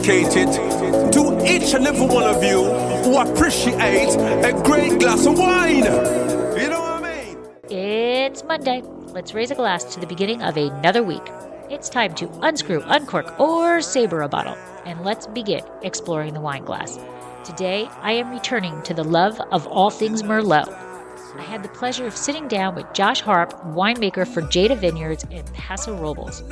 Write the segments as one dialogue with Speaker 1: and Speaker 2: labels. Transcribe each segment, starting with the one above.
Speaker 1: dedicated to each and every one of you who appreciate a great glass of wine. You know what I mean?
Speaker 2: It's Monday. Let's raise a glass to the beginning of another week. It's time to unscrew, uncork, or saber a bottle. And let's begin exploring the wine glass. Today, I am returning to the love of all things Merlot. I had the pleasure of sitting down with Josh Harp, winemaker for Jada Vineyards in Paso Robles.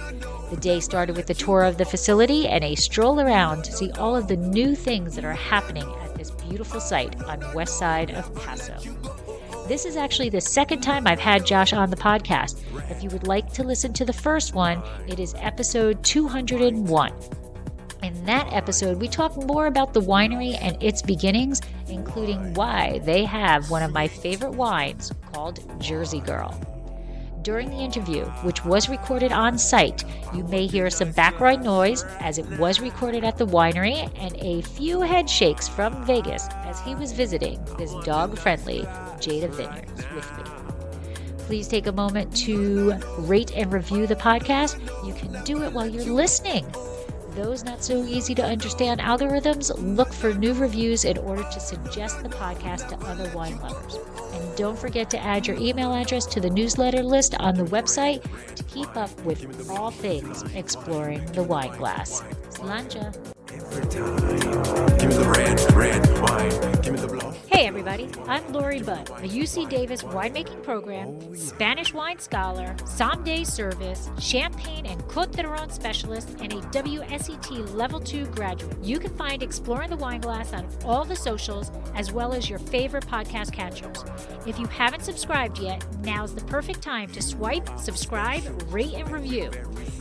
Speaker 2: The day started with a tour of the facility and a stroll around to see all of the new things that are happening at this beautiful site on the west side of Paso. This is actually the second time I've had Josh on the podcast. If you would like to listen to the first one, it is episode 201. In that episode, we talk more about the winery and its beginnings, including why they have one of my favorite wines called Jersey Girl. During the interview, which was recorded on site, you may hear some background noise as it was recorded at the winery and a few head shakes from Vegas as he was visiting this dog-friendly Jada Vineyards with me. Please take a moment to rate and review the podcast. You can do it while you're listening. Those not so easy to understand algorithms look for new reviews in order to suggest the podcast to other wine lovers. And don't forget to add your email address to the newsletter list on the website to keep up with all things exploring the wine glass. Sláinte.
Speaker 1: Every time. Give me the red wine. Give me the blow.
Speaker 2: Hey everybody, I'm Lori Budd, a UC Davis winemaking program, Spanish wine scholar, sommelier service, champagne and Côte d'Aron specialist, and a WSET Level 2 graduate. You can find Exploring the Wine Glass on all the socials, as well as your favorite podcast catchers. If you haven't subscribed yet, now's the perfect time to swipe, subscribe, rate, and review.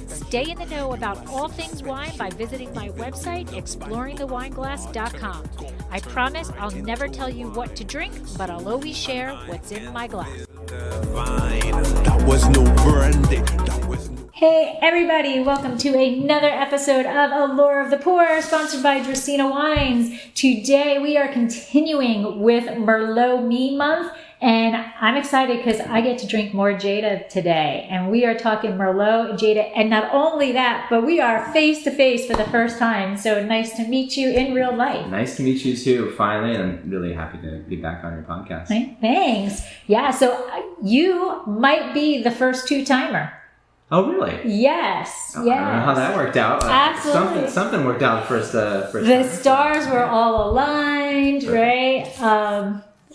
Speaker 2: Stay in the know about all things wine by visiting my website, exploringthewineglass.com. I promise I'll never tell you what to drink, but I'll always share what's in my glass.
Speaker 1: That was no brandy.
Speaker 2: Hey everybody, welcome to another episode of Allure of the Poor, sponsored by Dracaena Wines. Today we are continuing with Merlot Me Month, and I'm excited because I get to drink more Jada today. And we are talking Merlot, Jada, and not only that, but we are face to face for the first time. So nice to meet you in real life.
Speaker 3: Nice to meet you too, finally, and I'm really happy to be back on your podcast.
Speaker 2: Thanks. Yeah, so you might be the first two-timer.
Speaker 3: Oh, really?
Speaker 2: Yes.
Speaker 3: I don't know how that worked out.
Speaker 2: Absolutely.
Speaker 3: Something worked out first.
Speaker 2: The
Speaker 3: time.
Speaker 2: stars were all aligned, right?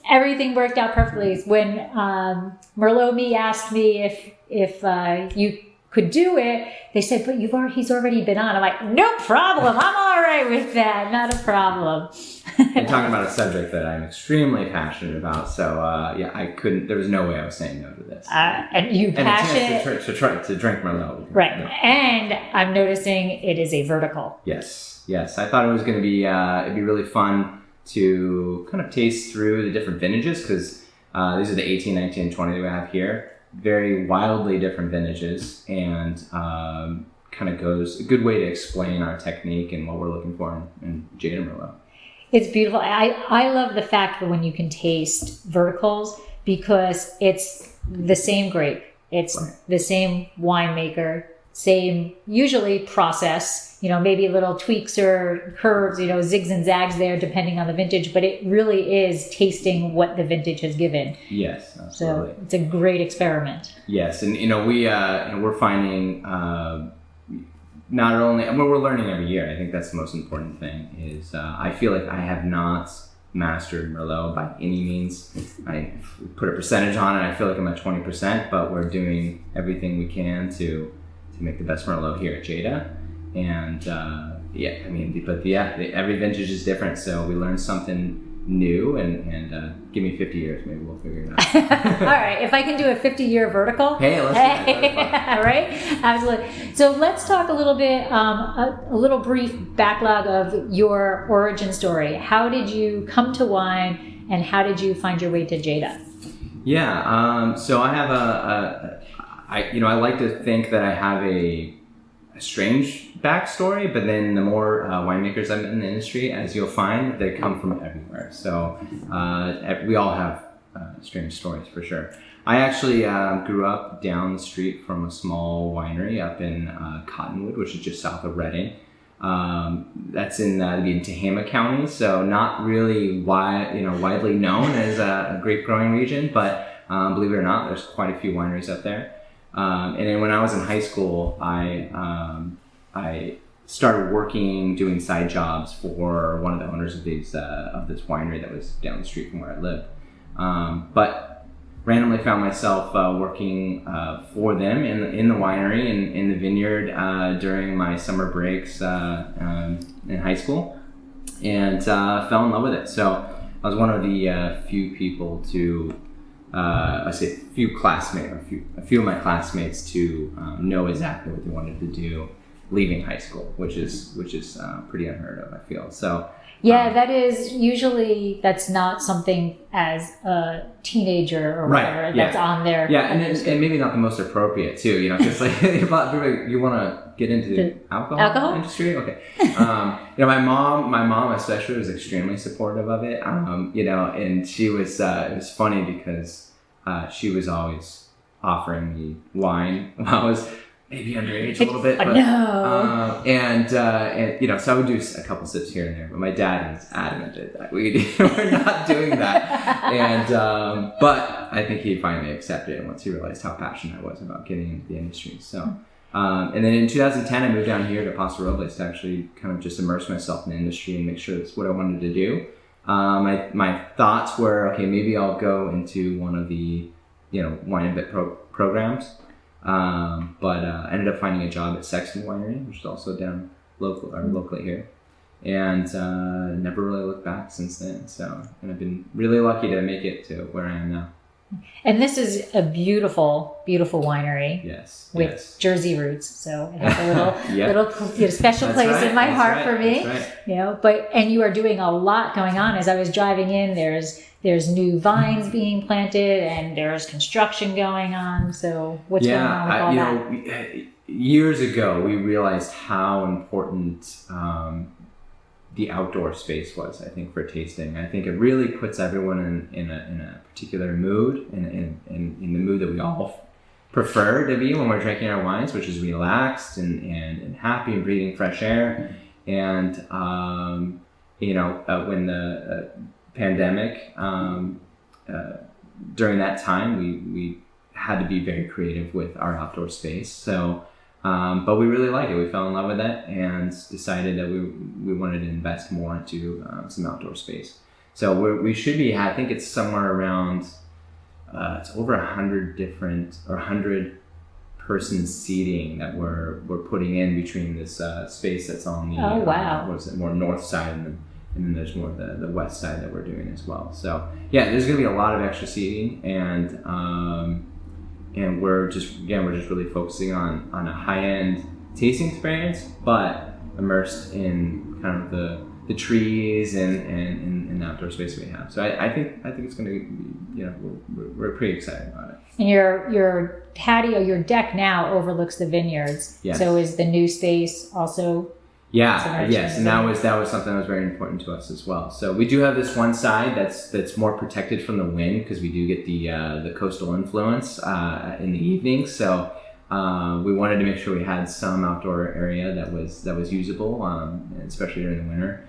Speaker 2: Everything worked out perfectly. When Merlot Me asked me if you could do it, they said, "But he's already been on." I'm like, "No problem. I'm all right with that. Not a problem."
Speaker 3: You're talking about a subject that I'm extremely passionate about, so I couldn't. There was no way I was saying no to this.
Speaker 2: And you passionate
Speaker 3: to try to drink Merlot,
Speaker 2: right?
Speaker 3: No.
Speaker 2: And I'm noticing it is a vertical.
Speaker 3: Yes. I thought it was going to be it'd be really fun to kind of taste through the different vintages, because these are the 18, 19, and 20 that we have here. Very wildly different vintages, and kind of goes a good way to explain our technique and what we're looking for in Jada Merlot.
Speaker 2: It's beautiful. I love the fact that when you can taste verticals, because it's the same grape. It's right. The same winemaker, same usually process, maybe little tweaks or curves, zigs and zags there depending on the vintage, but it really is tasting what the vintage has given.
Speaker 3: Yes, absolutely.
Speaker 2: So it's a great experiment.
Speaker 3: Yes, and we're finding not only, and we're learning every year. I think that's the most important thing. Is I feel like I have not mastered Merlot by any means. I put a percentage on it. I feel like I'm at 20%, but we're doing everything we can to make the best Merlot here at Jada. And every vintage is different, so we learn something new, and give me 50 years, maybe we'll figure it out.
Speaker 2: All right, if I can do a 50-year vertical.
Speaker 3: Hey, let's do that.
Speaker 2: Right? Absolutely. So let's talk a little bit, a little brief backlog of your origin story. How did you come to wine, and how did you find your way to Jada?
Speaker 3: Yeah, so I have I like to think that I have a strange backstory, but then the more winemakers I've met in the industry, as you'll find, they come from everywhere. So we all have strange stories for sure. I actually grew up down the street from a small winery up in Cottonwood, which is just south of Reading. That's in Tehama County, so not really widely known as a grape growing region, but believe it or not, there's quite a few wineries up there. And then when I was in high school, I started working, doing side jobs for one of the owners of this winery that was down the street from where I lived. But randomly found myself working for them in the winery and in the vineyard during my summer breaks in high school, and fell in love with it. So I was one of the few people to, a few of my classmates to know exactly what they wanted to do leaving high school, which is pretty unheard of, I feel. So
Speaker 2: yeah, that's not something as a teenager or whatever that's on there.
Speaker 3: Yeah, and maybe not the most appropriate too, because like you want to get into the alcohol industry. Okay, my mom especially was extremely supportive of it. And she was it was funny because she was always offering me wine when I was maybe underage a little bit, but, and so I would do a couple sips here and there, but my dad was adamant that we're not doing that, and but I think he finally accepted it once he realized how passionate I was about getting into the industry. So, and then in 2010, I moved down here to Paso Robles to actually kind of just immerse myself in the industry and make sure that's what I wanted to do. My thoughts were, okay, maybe I'll go into one of the wine and bit programs. But I ended up finding a job at Sexton Winery, which is also down locally here, and never really looked back since then. And I've been really lucky to make it to where I am now.
Speaker 2: And this is a beautiful, beautiful winery.
Speaker 3: Yes.
Speaker 2: With Jersey roots, so it has a little special place in my heart for me. That's right. And you are doing a lot going on. As I was driving in, there's new vines being planted and there's construction going on. So what's going on with all that?
Speaker 3: Years ago, we realized how important the outdoor space was, I think, for tasting. I think it really puts everyone in a particular mood, in the mood that we all prefer to be when we're drinking our wines, which is relaxed and happy and breathing fresh air. And when the pandemic, during that time, we had to be very creative with our outdoor space. So, but we really liked it. We fell in love with it and decided that we wanted to invest more into some outdoor space. So we should be, I think it's somewhere around, it's over 100 person seating that we're putting in between this space that's on the more north side and then there's more the west side that we're doing as well. So yeah, there's going to be a lot of extra seating, and we're just really focusing on a high-end tasting experience, but immersed in kind of the trees and the outdoor space we have. So I think it's going to be, we're pretty excited about it. And
Speaker 2: your patio, your deck now overlooks the vineyards.
Speaker 3: Yes.
Speaker 2: So is the new space also?
Speaker 3: Yes, and that was something that was very important to us as well. So we do have this one side that's more protected from the wind because we do get the coastal influence in the evening. So we wanted to make sure we had some outdoor area that was usable, especially during the winter.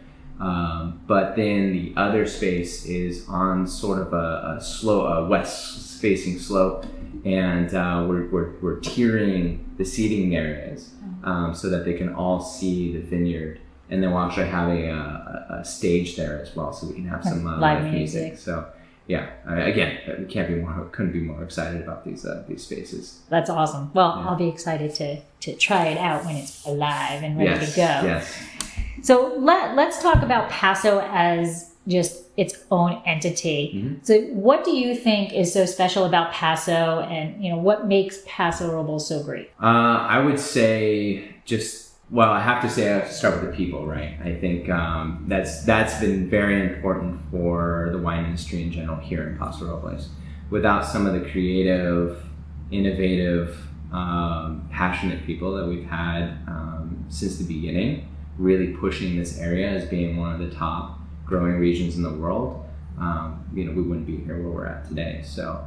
Speaker 3: But then the other space is on sort of a west-facing slope, and we're tiering the seating areas. So that they can all see the vineyard, and then we'll actually have a stage there as well, so we can have some live music. So yeah, again, we couldn't be more excited about these spaces.
Speaker 2: That's awesome. Well, I'll be excited to try it out when it's alive and ready to go.
Speaker 3: Yes.
Speaker 2: So let's talk about Paso as just its own entity. Mm-hmm. So what do you think is so special about Paso, and what makes Paso Robles so great?
Speaker 3: I would say I have to start with the people, right? I think that's been very important for the wine industry in general here in Paso Robles. Without some of the creative, innovative, passionate people that we've had since the beginning, really pushing this area as being one of the top growing regions in the world, we wouldn't be here where we're at today. So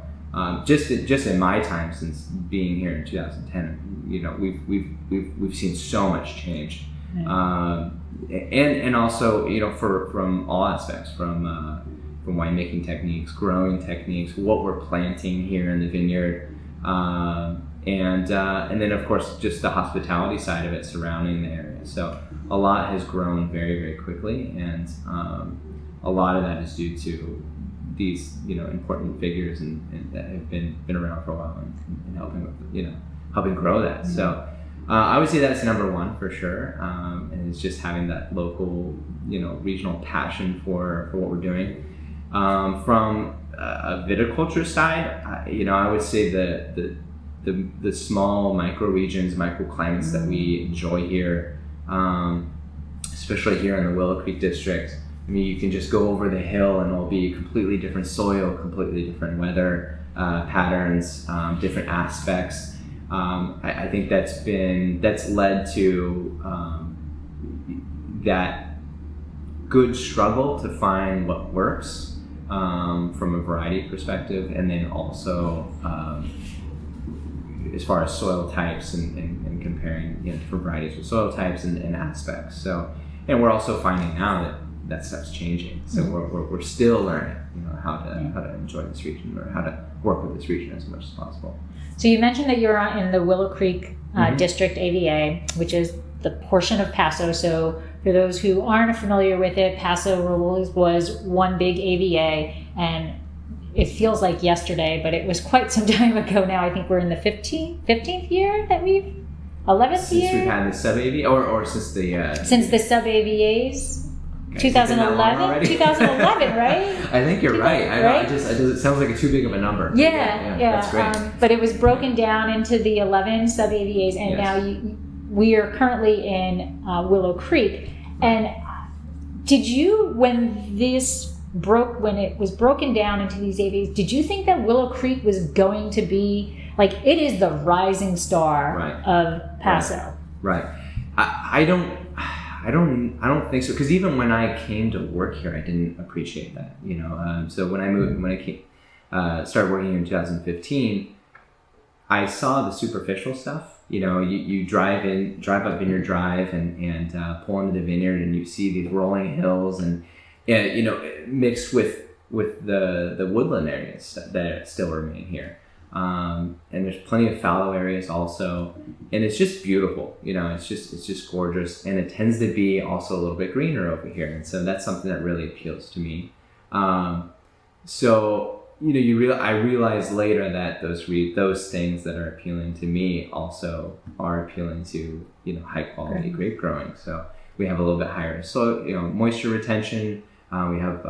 Speaker 3: just in my time since being here in 2010, we've seen so much change. And also, from all aspects, from winemaking techniques, growing techniques, what we're planting here in the vineyard, and then of course just the hospitality side of it surrounding the area. So a lot has grown very, very quickly, and a lot of that is due to these important figures and that have been around for a while and helping grow that. Mm-hmm. So I would say that's number one for sure, and it's just having that local regional passion for what we're doing. From a viticulture side, I would say the small microregions, microclimates that we enjoy here, especially here in the Willow Creek district. I mean, you can just go over the hill and it'll be completely different soil, completely different weather patterns, different aspects. I think that's led to that good struggle to find what works from a variety perspective, and then also as far as soil types and comparing different varieties with soil types and aspects. So, and we're also finding now that stuff's changing. So we're still learning, how to enjoy this region or how to work with this region as much as possible.
Speaker 2: So you mentioned that you're in the Willow Creek District AVA, which is the portion of Paso. So for those who aren't familiar with it, Paso Robles was one big AVA, and it feels like yesterday, but it was quite some time ago now. I think we're in the 15th year that 11th
Speaker 3: since
Speaker 2: year?
Speaker 3: Since we've had the sub-AVA, or since the...
Speaker 2: Since the sub-AVAs? 2011, 2011, right?
Speaker 3: I think you're right. It sounds like too big of a number.
Speaker 2: Yeah.
Speaker 3: That's great.
Speaker 2: But it was broken down into the 11 sub-AVAs, and now we are currently in Willow Creek. And did you, when it was broken down into these AVAs, did you think that Willow Creek was going to be, like, it is the rising star of Paso? Right.
Speaker 3: I don't think so, because even when I came to work here, I didn't appreciate that. So when I started working here in 2015, I saw the superficial stuff. You drive up Vineyard Drive and pull into the vineyard, and you see these rolling hills and mixed with the woodland areas that still remain here. And there's plenty of fallow areas also, and it's just beautiful. It's just gorgeous, and it tends to be also a little bit greener over here, and so that's something that really appeals to me. So I realized later that those things that are appealing to me also are appealing to high quality grape growing. So we have a little bit higher soil, moisture retention. We have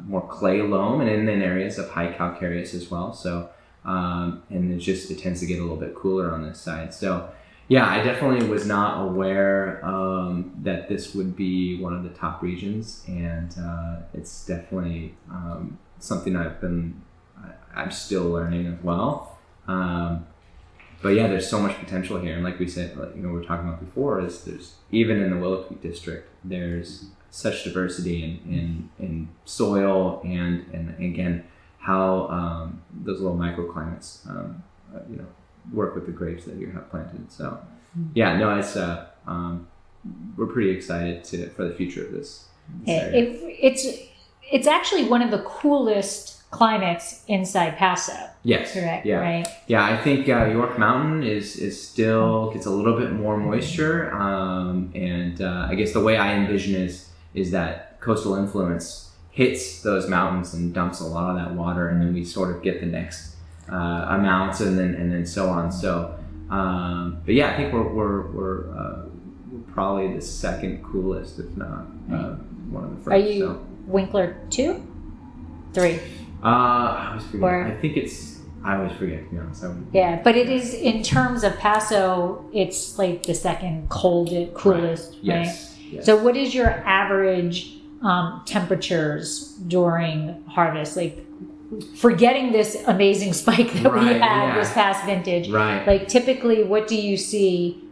Speaker 3: more clay loam, and then areas of high calcareous as well. So. And it tends to get a little bit cooler on this side. So yeah, I definitely was not aware that this would be one of the top regions, and it's definitely something I'm still learning as well. But yeah, there's so much potential here, and like we said, we were talking about before, there's even in the Willow Creek district, there's such diversity in soil and again, how those little microclimates, work with the grapes that you have planted. So, yeah, no, it's we're pretty excited for the future of this area.
Speaker 2: It's actually one of the coolest climates inside Paso.
Speaker 3: Yes.
Speaker 2: Correct.
Speaker 3: Yeah.
Speaker 2: Right.
Speaker 3: Yeah, I think York Mountain is still gets a little bit more moisture, and I guess the way I envision is that coastal influence hits those mountains and dumps a lot of that water, and then we sort of get the next amounts, and then so on. So, but yeah, I think we're probably the second coolest, if not one of the first.
Speaker 2: Are you Winkler 2, 3?
Speaker 3: I always forget. I always forget, to be honest.
Speaker 2: Yeah, but it is, in terms of Paso, it's like the second coolest, right?
Speaker 3: Yes.
Speaker 2: So what is your average temperatures during harvest? Like, forgetting this amazing spike that we had this past vintage, like typically what do you see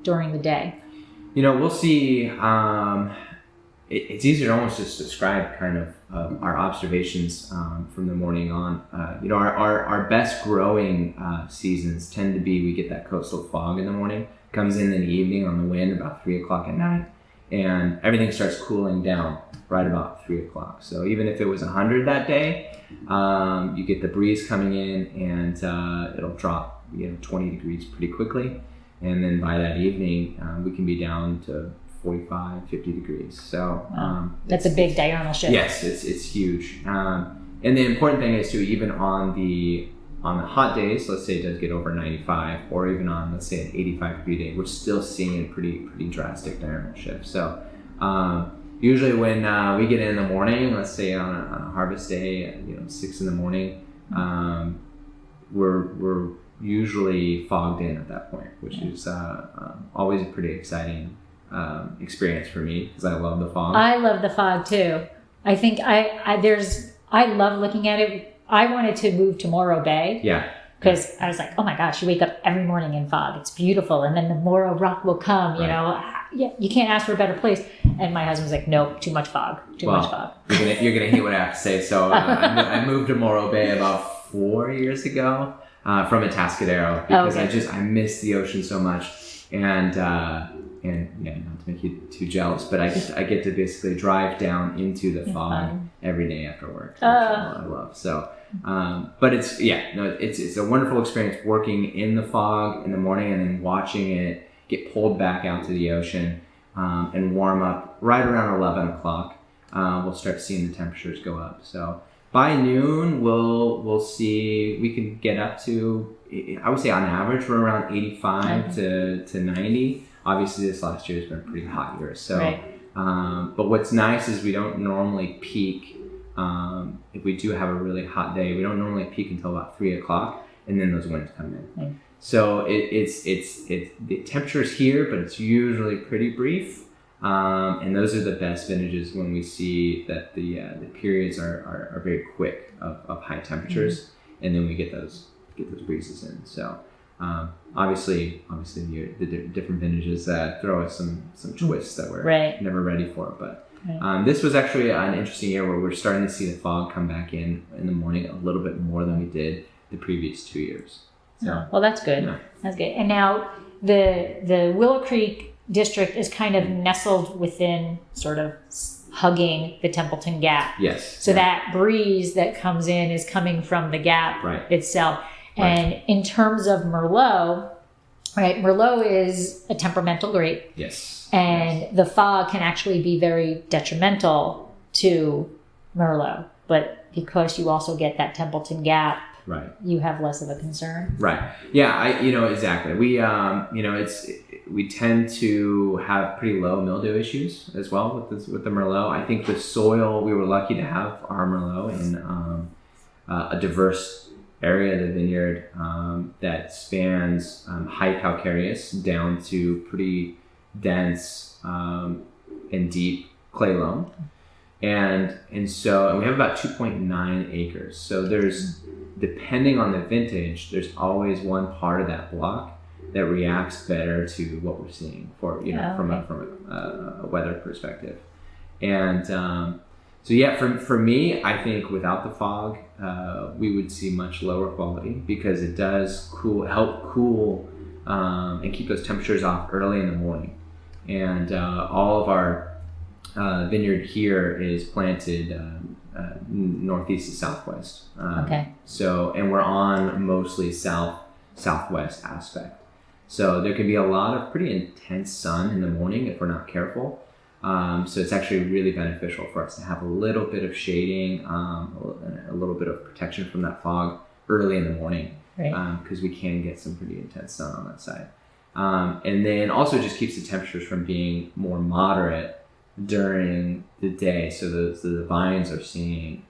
Speaker 2: during the day?
Speaker 3: We'll see, it's easier to almost just describe kind of our observations from the morning on. Our best growing seasons tend to be, we get that coastal fog in the morning, comes in the evening on the wind about 3 o'clock at night, and everything starts cooling down right about 3 o'clock. So even if it was 100 that day, you get the breeze coming in, and it'll drop 20 degrees pretty quickly. And then by that evening, we can be down to 45, 50 degrees. So
Speaker 2: that's a big diurnal shift.
Speaker 3: Yes, it's huge. And the important thing is too, even on the hot days, let's say it does get over 95, or even on, let's say, an 85 degree day, we're still seeing a pretty drastic diurnal shift. So usually when we get in the morning, let's say on a harvest day at 6 in the morning, we're usually fogged in at that point, which is always a pretty exciting experience for me, because I love the fog.
Speaker 2: I love the fog too. I think I love looking at it. I wanted to move to Morro Bay.
Speaker 3: Yeah.
Speaker 2: Because I was like, oh my gosh, you wake up every morning in fog. It's beautiful. And then the Morro Rock will come, Yeah, you can't ask for a better place. And my husband's like, nope, too much fog. Much fog.
Speaker 3: You're gonna hear what I have to say. So I moved to Morro Bay about 4 years ago from Atascadero, because I miss the ocean so much. And not to make you too jealous, but I get to basically drive down into the fog every day after work, which I love. So, but it's a wonderful experience working in the fog in the morning, and then watching it get pulled back out to the ocean and warm up right around 11 o'clock. We'll start seeing the temperatures go up. So by noon, we'll see, we can get up to, I would say on average, we're around 85 to 90. Obviously, this last year has been a pretty hot year. So, but what's nice is we don't normally peak. If we do have a really hot day, we don't normally peak until about 3 o'clock, and then those winds come in. So it's the temperature's here, but it's usually pretty brief. And those are the best vintages when we see that the periods are very quick of high temperatures, and then we get those breezes in. So obviously the different vintages throw us some twists that we're never ready for. But this was actually an interesting year where we're starting to see the fog come back in the morning a little bit more than we did the previous 2 years. So,
Speaker 2: well, that's good. Yeah. That's good. And now the Willow Creek district is kind of nestled within, sort of hugging the Templeton Gap.
Speaker 3: Yes.
Speaker 2: So that breeze that comes in is coming from the gap itself. And in terms of Merlot, Merlot is a temperamental grape.
Speaker 3: Yes.
Speaker 2: And the fog can actually be very detrimental to Merlot. But because you also get that Templeton Gap, you have less of a concern. Right.
Speaker 3: Yeah. Exactly. We tend to have pretty low mildew issues as well with the Merlot. I think the soil, we were lucky to have our Merlot in a diverse area of the vineyard that spans high calcareous down to pretty dense and deep clay loam. And we have about 2.9 acres. So there's, depending on the vintage, there's always one part of that block that reacts better to what we're seeing from a weather perspective. And for me, I think without the fog, we would see much lower quality, because it does help cool and keep those temperatures off early in the morning. And all of our vineyard here is planted northeast to southwest. So, and we're on mostly southwest aspect. So there can be a lot of pretty intense sun in the morning if we're not careful. So it's actually really beneficial for us to have a little bit of shading, a little bit of protection from that fog early in the morning, because we can get some pretty intense sun on that side. And then also just keeps the temperatures from being more moderate during the day. So the vines are seeing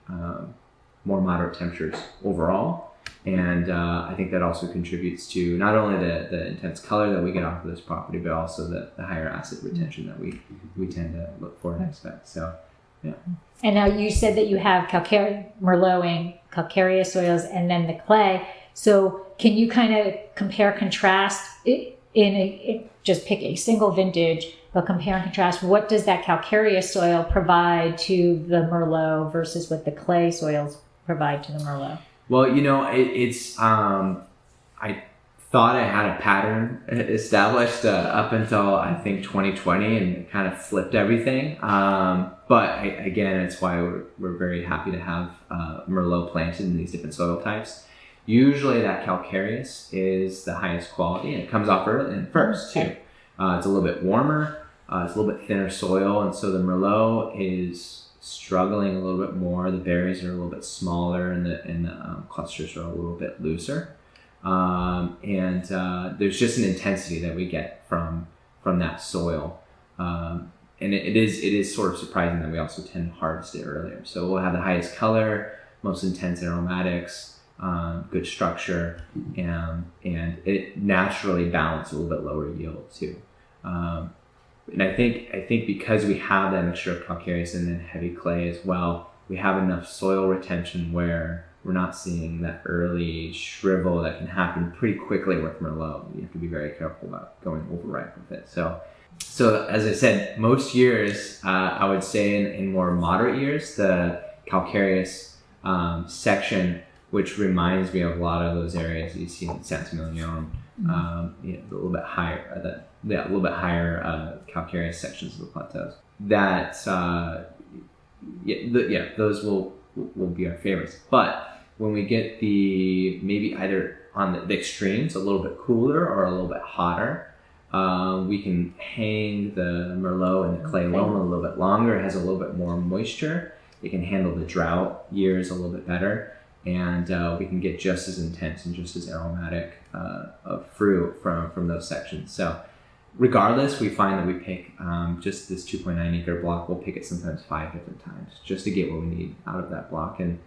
Speaker 3: more moderate temperatures overall. And I think that also contributes to not only the intense color that we get off of this property, but also the higher acid retention that we tend to look for and expect. So, yeah.
Speaker 2: And now you said that you have Merlot and calcareous soils, and then the clay. So can you kind of compare, contrast? just pick a single vintage, but compare and contrast, what does that calcareous soil provide to the Merlot versus what the clay soils provide to the Merlot?
Speaker 3: Well, I thought I had a pattern established up until I think 2020, and it kind of flipped everything. But again, it's why we're very happy to have Merlot planted in these different soil types. Usually that calcareous is the highest quality, and it comes off early and first too. It's a little bit warmer, it's a little bit thinner soil, and so the Merlot is struggling a little bit more. The berries are a little bit smaller, and the clusters are a little bit looser. And there's just an intensity that we get from that soil. And it is sort of surprising that we also tend to harvest it earlier. So we'll have the highest color, most intense aromatics, good structure, and it naturally balances a little bit lower yield too. And I think because we have that mixture of calcareous and then heavy clay as well, we have enough soil retention where we're not seeing that early shrivel that can happen pretty quickly with Merlot. You have to be very careful about going overripe with it. So as I said, most years, I would say in more moderate years, the calcareous section, which reminds me of a lot of those areas you see in Saint-Emilion, a little bit higher, a little bit higher calcareous sections of the plateaus. Those will be our favorites. But when we get maybe either on the extremes, a little bit cooler or a little bit hotter, we can hang the Merlot in the clay loam a little bit longer. It has a little bit more moisture. It can handle the drought years a little bit better, and we can get just as intense and just as aromatic of fruit from those sections. So regardless, we find that we pick just this 2.9 acre block. We'll pick it sometimes 5 different times just to get what we need out of that block, and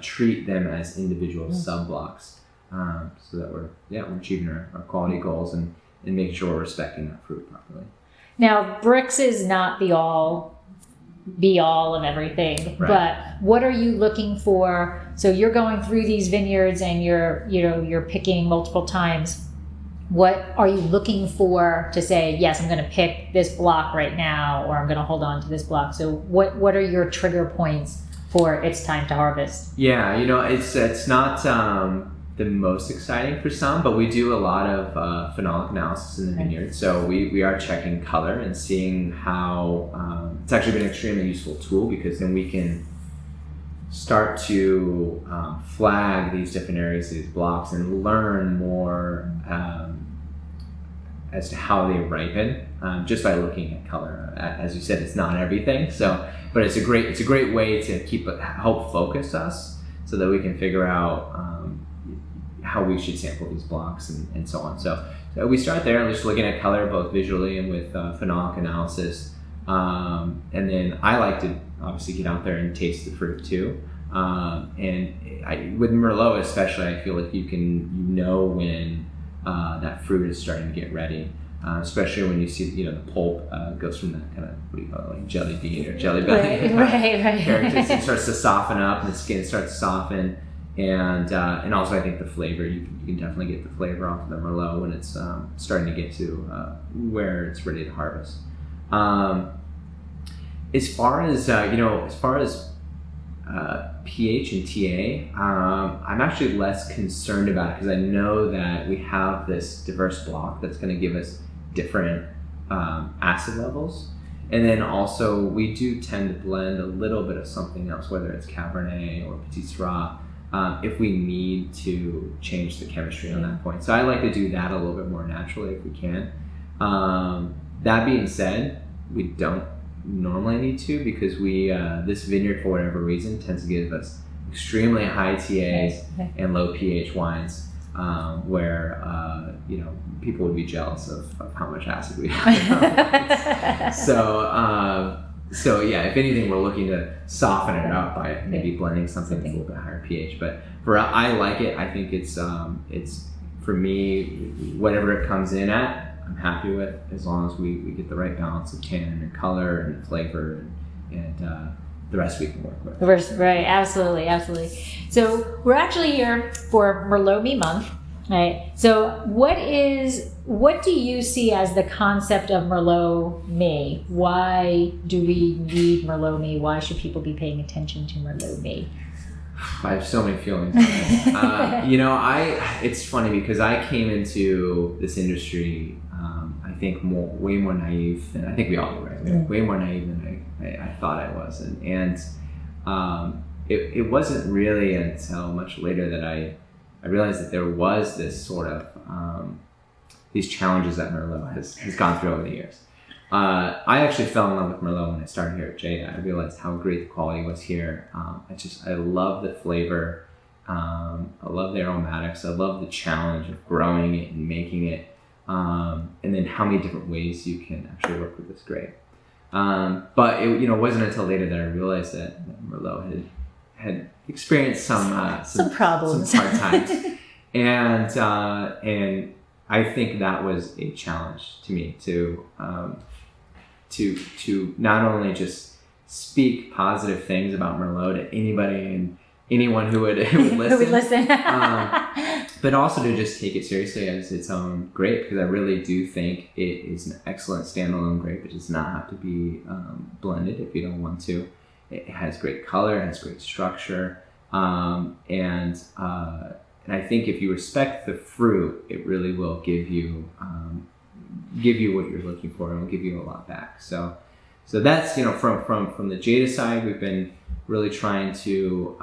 Speaker 3: treat them as individual sub blocks, so that we're achieving our quality goals and making sure we're respecting that fruit properly.
Speaker 2: Now, bricks is not the be all of everything,
Speaker 3: right.
Speaker 2: But what are you looking for? So you're going through these vineyards and you're picking multiple times. What are you looking for to say, yes, I'm going to pick this block right now, or I'm going to hold on to this block? So what are your trigger points for it's time to harvest?
Speaker 3: Yeah, it's not the most exciting for some, but we do a lot of phenolic analysis in the vineyard. So we are checking color and seeing how it's actually been an extremely useful tool, because then we can start to flag these different areas, these blocks, and learn more as to how they ripen just by looking at color. As you said, it's not everything. But it's a great way to help focus us so that we can figure out how we should sample these blocks and so on. So we start there, just looking at color both visually and with phenolic analysis. And then I like to obviously get out there and taste the fruit too. With Merlot especially, I feel like you know when that fruit is starting to get ready. Especially when you see, the pulp goes from that kind of, what do you call it, like jelly bean or jelly belly
Speaker 2: right.
Speaker 3: characteristics. It starts to soften up, and the skin starts to soften, and also I think the flavor, you can definitely get the flavor off of the Merlot when it's starting to get to where it's ready to harvest. As far as pH and TA, I'm actually less concerned about it, because I know that we have this diverse block that's going to give us different acid levels, and then also we do tend to blend a little bit of something else, whether it's Cabernet or Petit Syrah, if we need to change the chemistry on that point. So I like to do that a little bit more naturally if we can. That being said, we don't normally need to, because this vineyard, for whatever reason, tends to give us extremely high TAs and low pH wines, where people would be jealous of how much acid we have. So yeah, if anything, we're looking to soften it out by maybe blending something that's a little bit higher pH. But I like it. I think it's for me, whatever it comes in at, I'm happy with, as long as we get the right balance of tannin and color and flavor, and the rest we can work with.
Speaker 2: Right, absolutely. So we're actually here for Merlot Me Month, Right. So what do you see as the concept of Merlot Me? Why do we need Merlot Me? Why should people be paying attention to Merlot Me?
Speaker 3: I have so many feelings on this. It's funny because I came into this industry, I think way more naive than I think we all do, right? Way more naive than I thought I was, and it wasn't really until much later that I realized that there was this sort of these challenges that Merlot has gone through over the years. I actually fell in love with Merlot when I started here at Jada. I realized how great the quality was here. I love the flavor. I love the aromatics. I love the challenge of growing it and making it. And then how many different ways you can actually work with this grape. But it wasn't until later that I realized that Merlot had experienced some
Speaker 2: problems,
Speaker 3: some hard times, and I think that was a challenge to me to not only just speak positive things about Merlot to anybody and anyone who would listen, but also to just take it seriously as its own grape, because I really do think it is an excellent standalone grape. It does not have to be blended if you don't want to. It has great color, it has great structure, and I think if you respect the fruit, it really will give you what you're looking for, and will give you a lot back. So that's from the Jada side, we've been really trying to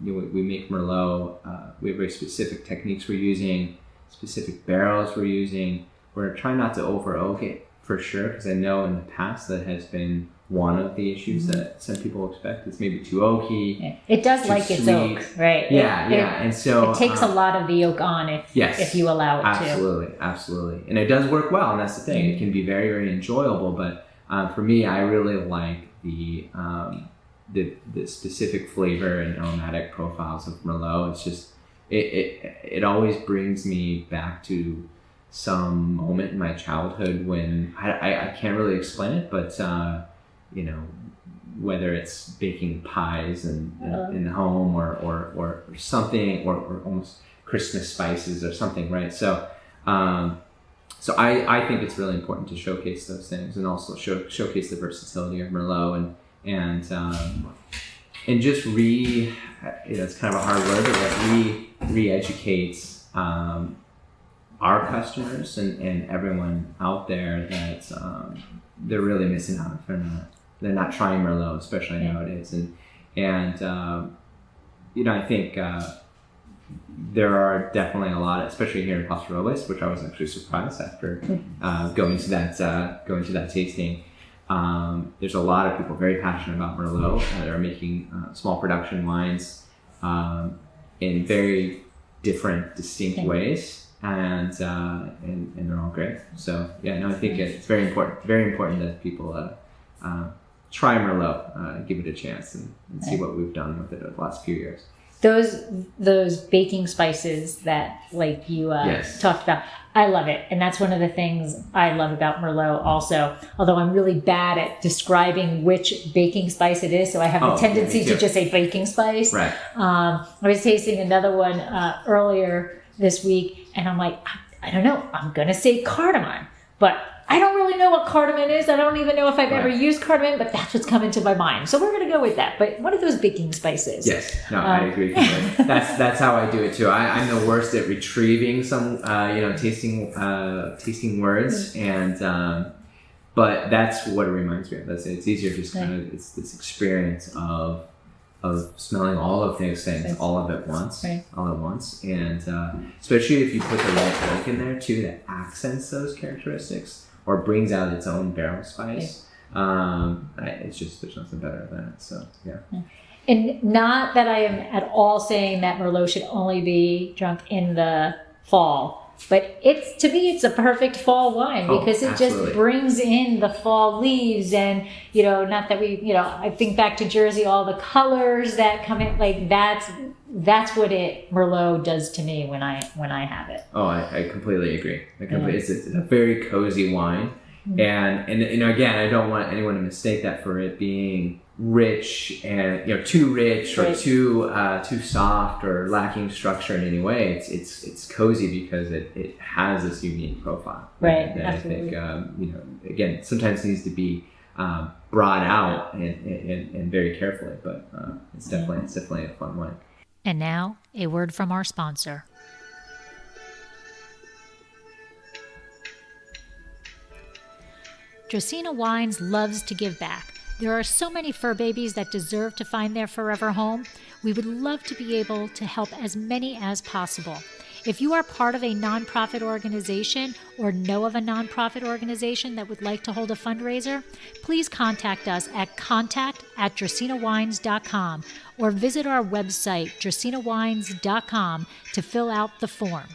Speaker 3: we make Merlot. We have very specific techniques we're using, specific barrels we're using. We're trying not to over oak it for sure, because I know in the past that has been one of the issues that some people expect. It's maybe too oaky.
Speaker 2: Yeah. It does like its oak, right?
Speaker 3: And so
Speaker 2: it takes a lot of the oak on if you allow it to.
Speaker 3: Absolutely. And it does work well, and that's the thing. It can be very, very enjoyable, but for me, I really like the specific flavor and aromatic profiles of Merlot. It's just it always brings me back to some moment in my childhood when I can't really explain it, but whether it's baking pies in the home or something, or almost Christmas spices or something, right? So I think it's really important to showcase those things, and also showcase the versatility of Merlot, and just it's kind of a hard word, but re-educate our customers and everyone out there that they're really missing out if they're not trying Merlot, especially nowadays. And I think there are definitely a lot, especially here in Paso Robles, which I was actually surprised after going to that tasting. There's a lot of people very passionate about Merlot that are making small production wines in very different, distinct ways. And they're all great. So I think it's very important that people try Merlot, give it a chance, and see what we've done with it over the last few years.
Speaker 2: Those baking spices that you talked about, I love it, and that's one of the things I love about Merlot also. Although I'm really bad at describing which baking spice it is, so I have a tendency to just say baking spice.
Speaker 3: Right.
Speaker 2: I was tasting another one earlier this week, and I'm like, I don't know, I'm gonna say cardamom, but I don't really know what cardamom is. I don't even know if I've ever used cardamom, but that's what's coming to my mind. So we're gonna go with that. But what are those baking spices?
Speaker 3: Yes, no, I agree completely. That's how I do it too. I'm the worst at retrieving some tasting words, and but that's what it reminds me of. It's easier just kind of it's this experience of smelling all of those things all at once, and especially if you put the right oak in there too, that accents those characteristics or brings out its own barrel spice. It's just, there's nothing better than it. So
Speaker 2: And not that I am at all saying that Merlot should only be drunk in the fall. But to me, it's a perfect fall wine because it just brings in the fall leaves, and not that I think back to Jersey, all the colors that come in, that's what Merlot does to me when I have it.
Speaker 3: Oh, I completely agree. It's a very cozy wine, and again, I don't want anyone to mistake that for it being rich and too rich or too soft or lacking structure in any way. It's cozy because it has this unique profile,
Speaker 2: right?
Speaker 3: That
Speaker 2: Absolutely.
Speaker 3: I think again sometimes needs to be brought out and very carefully, but it's definitely a fun wine.
Speaker 2: And now a word from our sponsor. Dracaena Wines loves to give back. There are so many fur babies that deserve to find their forever home. We would love to be able to help as many as possible. If you are part of a nonprofit organization or know of a nonprofit organization that would like to hold a fundraiser, please contact us at contact@dracaenawines.com or visit our website, dracaenawines.com, to fill out the form.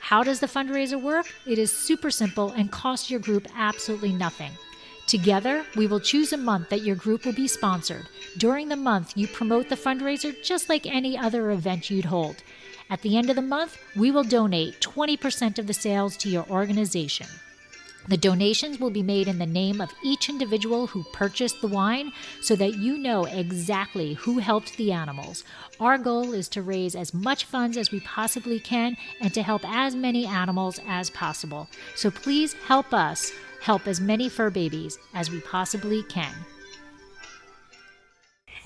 Speaker 2: How does the fundraiser work? It is super simple and costs your group absolutely nothing. Together, we will choose a month that your group will be sponsored. During the month, you promote the fundraiser just like any other event you'd hold. At the end of the month, we will donate 20% of the sales to your organization. The donations will be made in the name of each individual who purchased the wine so that you know exactly who helped the animals. Our goal is to raise as much funds as we possibly can and to help as many animals as possible. So please help us help as many fur babies as we possibly can.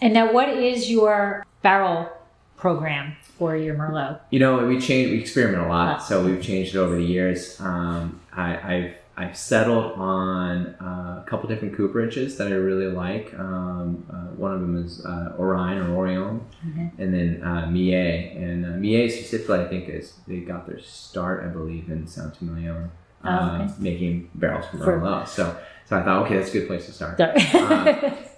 Speaker 2: And now, what is your barrel program for your Merlot?
Speaker 3: We experiment a lot, so we've changed it over the years. I've settled on a couple different cooperages that I really like. One of them is Orion, and then Millet. And Millet specifically, I think, they got their start, I believe, in Saint-Emilion, making barrels from Merlot. So I thought, okay, that's a good place to start.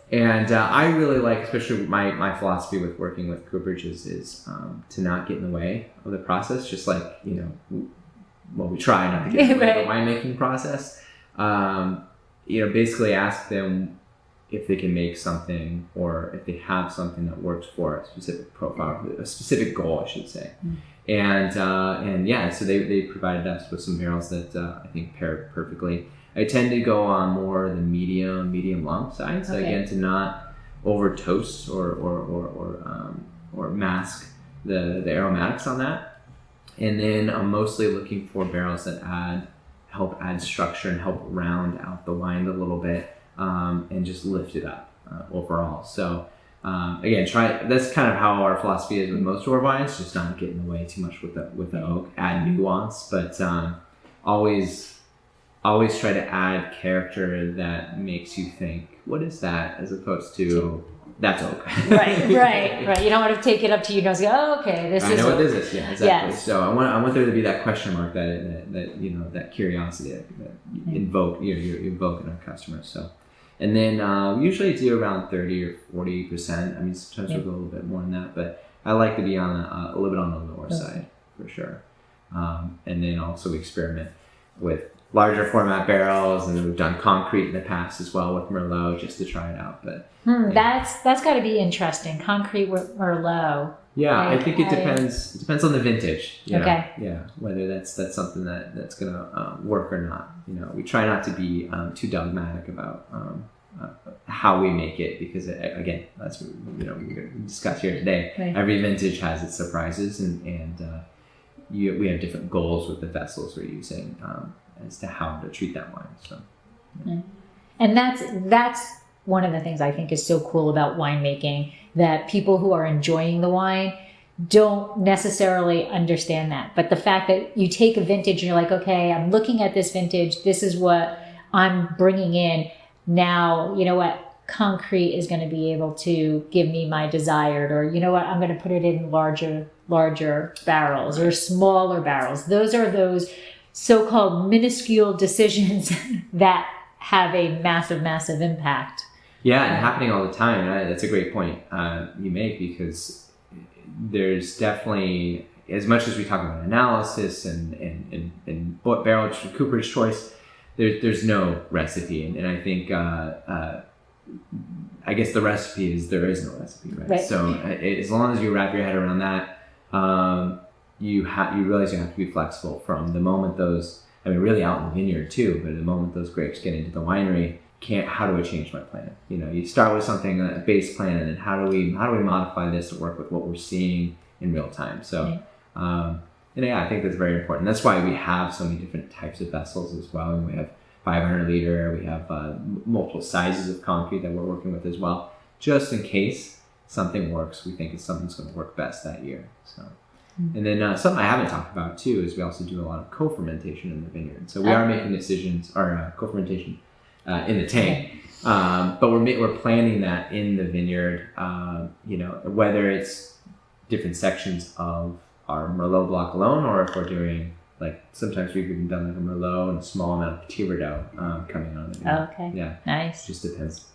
Speaker 3: And I really like, especially my philosophy with working with cooperages is to not get in the way of the process, just like, we try not to get in the way of the winemaking process. Basically ask them if they can make something or if they have something that works for a specific profile, a specific goal, I should say. And so they provided us with some barrels that I think pair perfectly. I tend to go on more the medium long side, so again, to not over toast or mask the aromatics on that. And then I'm mostly looking for barrels that help add structure and help round out the wine a little bit, and just lift it up overall. So again, that's kind of how our philosophy is with most of our wines, just not get in the way too much with the oak, add nuance, but always try to add character that makes you think, what is that, as opposed to that's oak.
Speaker 2: Right. You don't want to take it up to your nose and go, oh, okay, this is.
Speaker 3: I know
Speaker 2: oak.
Speaker 3: what this is. Yeah, exactly. Yes. So I want there to be that question mark, that curiosity that you invoke in our customers. So, and then usually it's around 30 or 40%. I mean, sometimes we'll go a little bit more than that, but I like to be on a little bit on the lower side for sure. And then also experiment with larger format barrels, and we've done concrete in the past as well with Merlot, just to try it out. But
Speaker 2: that's got to be interesting. Concrete with Merlot.
Speaker 3: Yeah, I think it depends. It depends on the vintage.
Speaker 2: Okay.
Speaker 3: Yeah, whether that's something that's gonna work or not. We try not to be too dogmatic about how we make it, because again, that's what we're going to discuss here today.
Speaker 2: Right.
Speaker 3: Every vintage has its surprises, and we have different goals with the vessels we're using as to how to treat that wine. So,
Speaker 2: and that's one of the things I think is so cool about winemaking, that people who are enjoying the wine don't necessarily understand that. But the fact that you take a vintage and you're like, okay, I'm looking at this vintage, this is what I'm bringing in. Now, you know what? Concrete is going to be able to give me my desired, or you know what? I'm going to put it in larger barrels or smaller barrels. Those are those so-called minuscule decisions that have a massive impact.
Speaker 3: Yeah, and happening all the time. That's a great point you make, because there's definitely, as much as we talk about analysis and barrel cooperage choice, there's no recipe, and I think I guess the recipe is there is no recipe, right? So as long as you wrap your head around that, you realize you have to be flexible from the moment those, really out in the vineyard too, but the moment those grapes get into the winery, how do I change my plan? You know, you start with something, a base plan, and then how do we modify this to work with what we're seeing in real time? So, and yeah, I think that's very important. That's why we have so many different types of vessels as well. And we have 500 liter, we have multiple sizes of concrete that we're working with as well, just in case something works. We think something's going to work best that year. So, and then something I haven't talked about too is we also do a lot of co-fermentation in the vineyard. So we are making decisions, or co-fermentation in the tank, but we're planning that in the vineyard. You know, whether it's different sections of our Merlot block alone, or if we're doing, like, sometimes we've even done like a Merlot and a small amount of Petit Verdot coming on.
Speaker 2: Okay.
Speaker 3: Yeah.
Speaker 2: Nice.
Speaker 3: Just depends.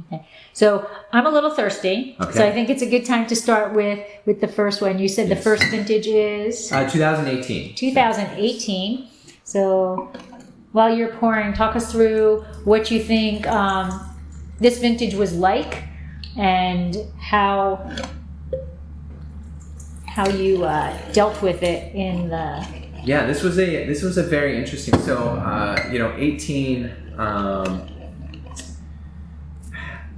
Speaker 2: Okay. So I'm a little thirsty.
Speaker 3: Okay.
Speaker 2: So I think it's a good time to start with the first one. You said the first vintage is
Speaker 3: 2018.
Speaker 2: 2018. So while you're pouring, talk us through what you think this vintage was like, and how you dealt with it in the.
Speaker 3: Yeah, this was a very interesting. So 18.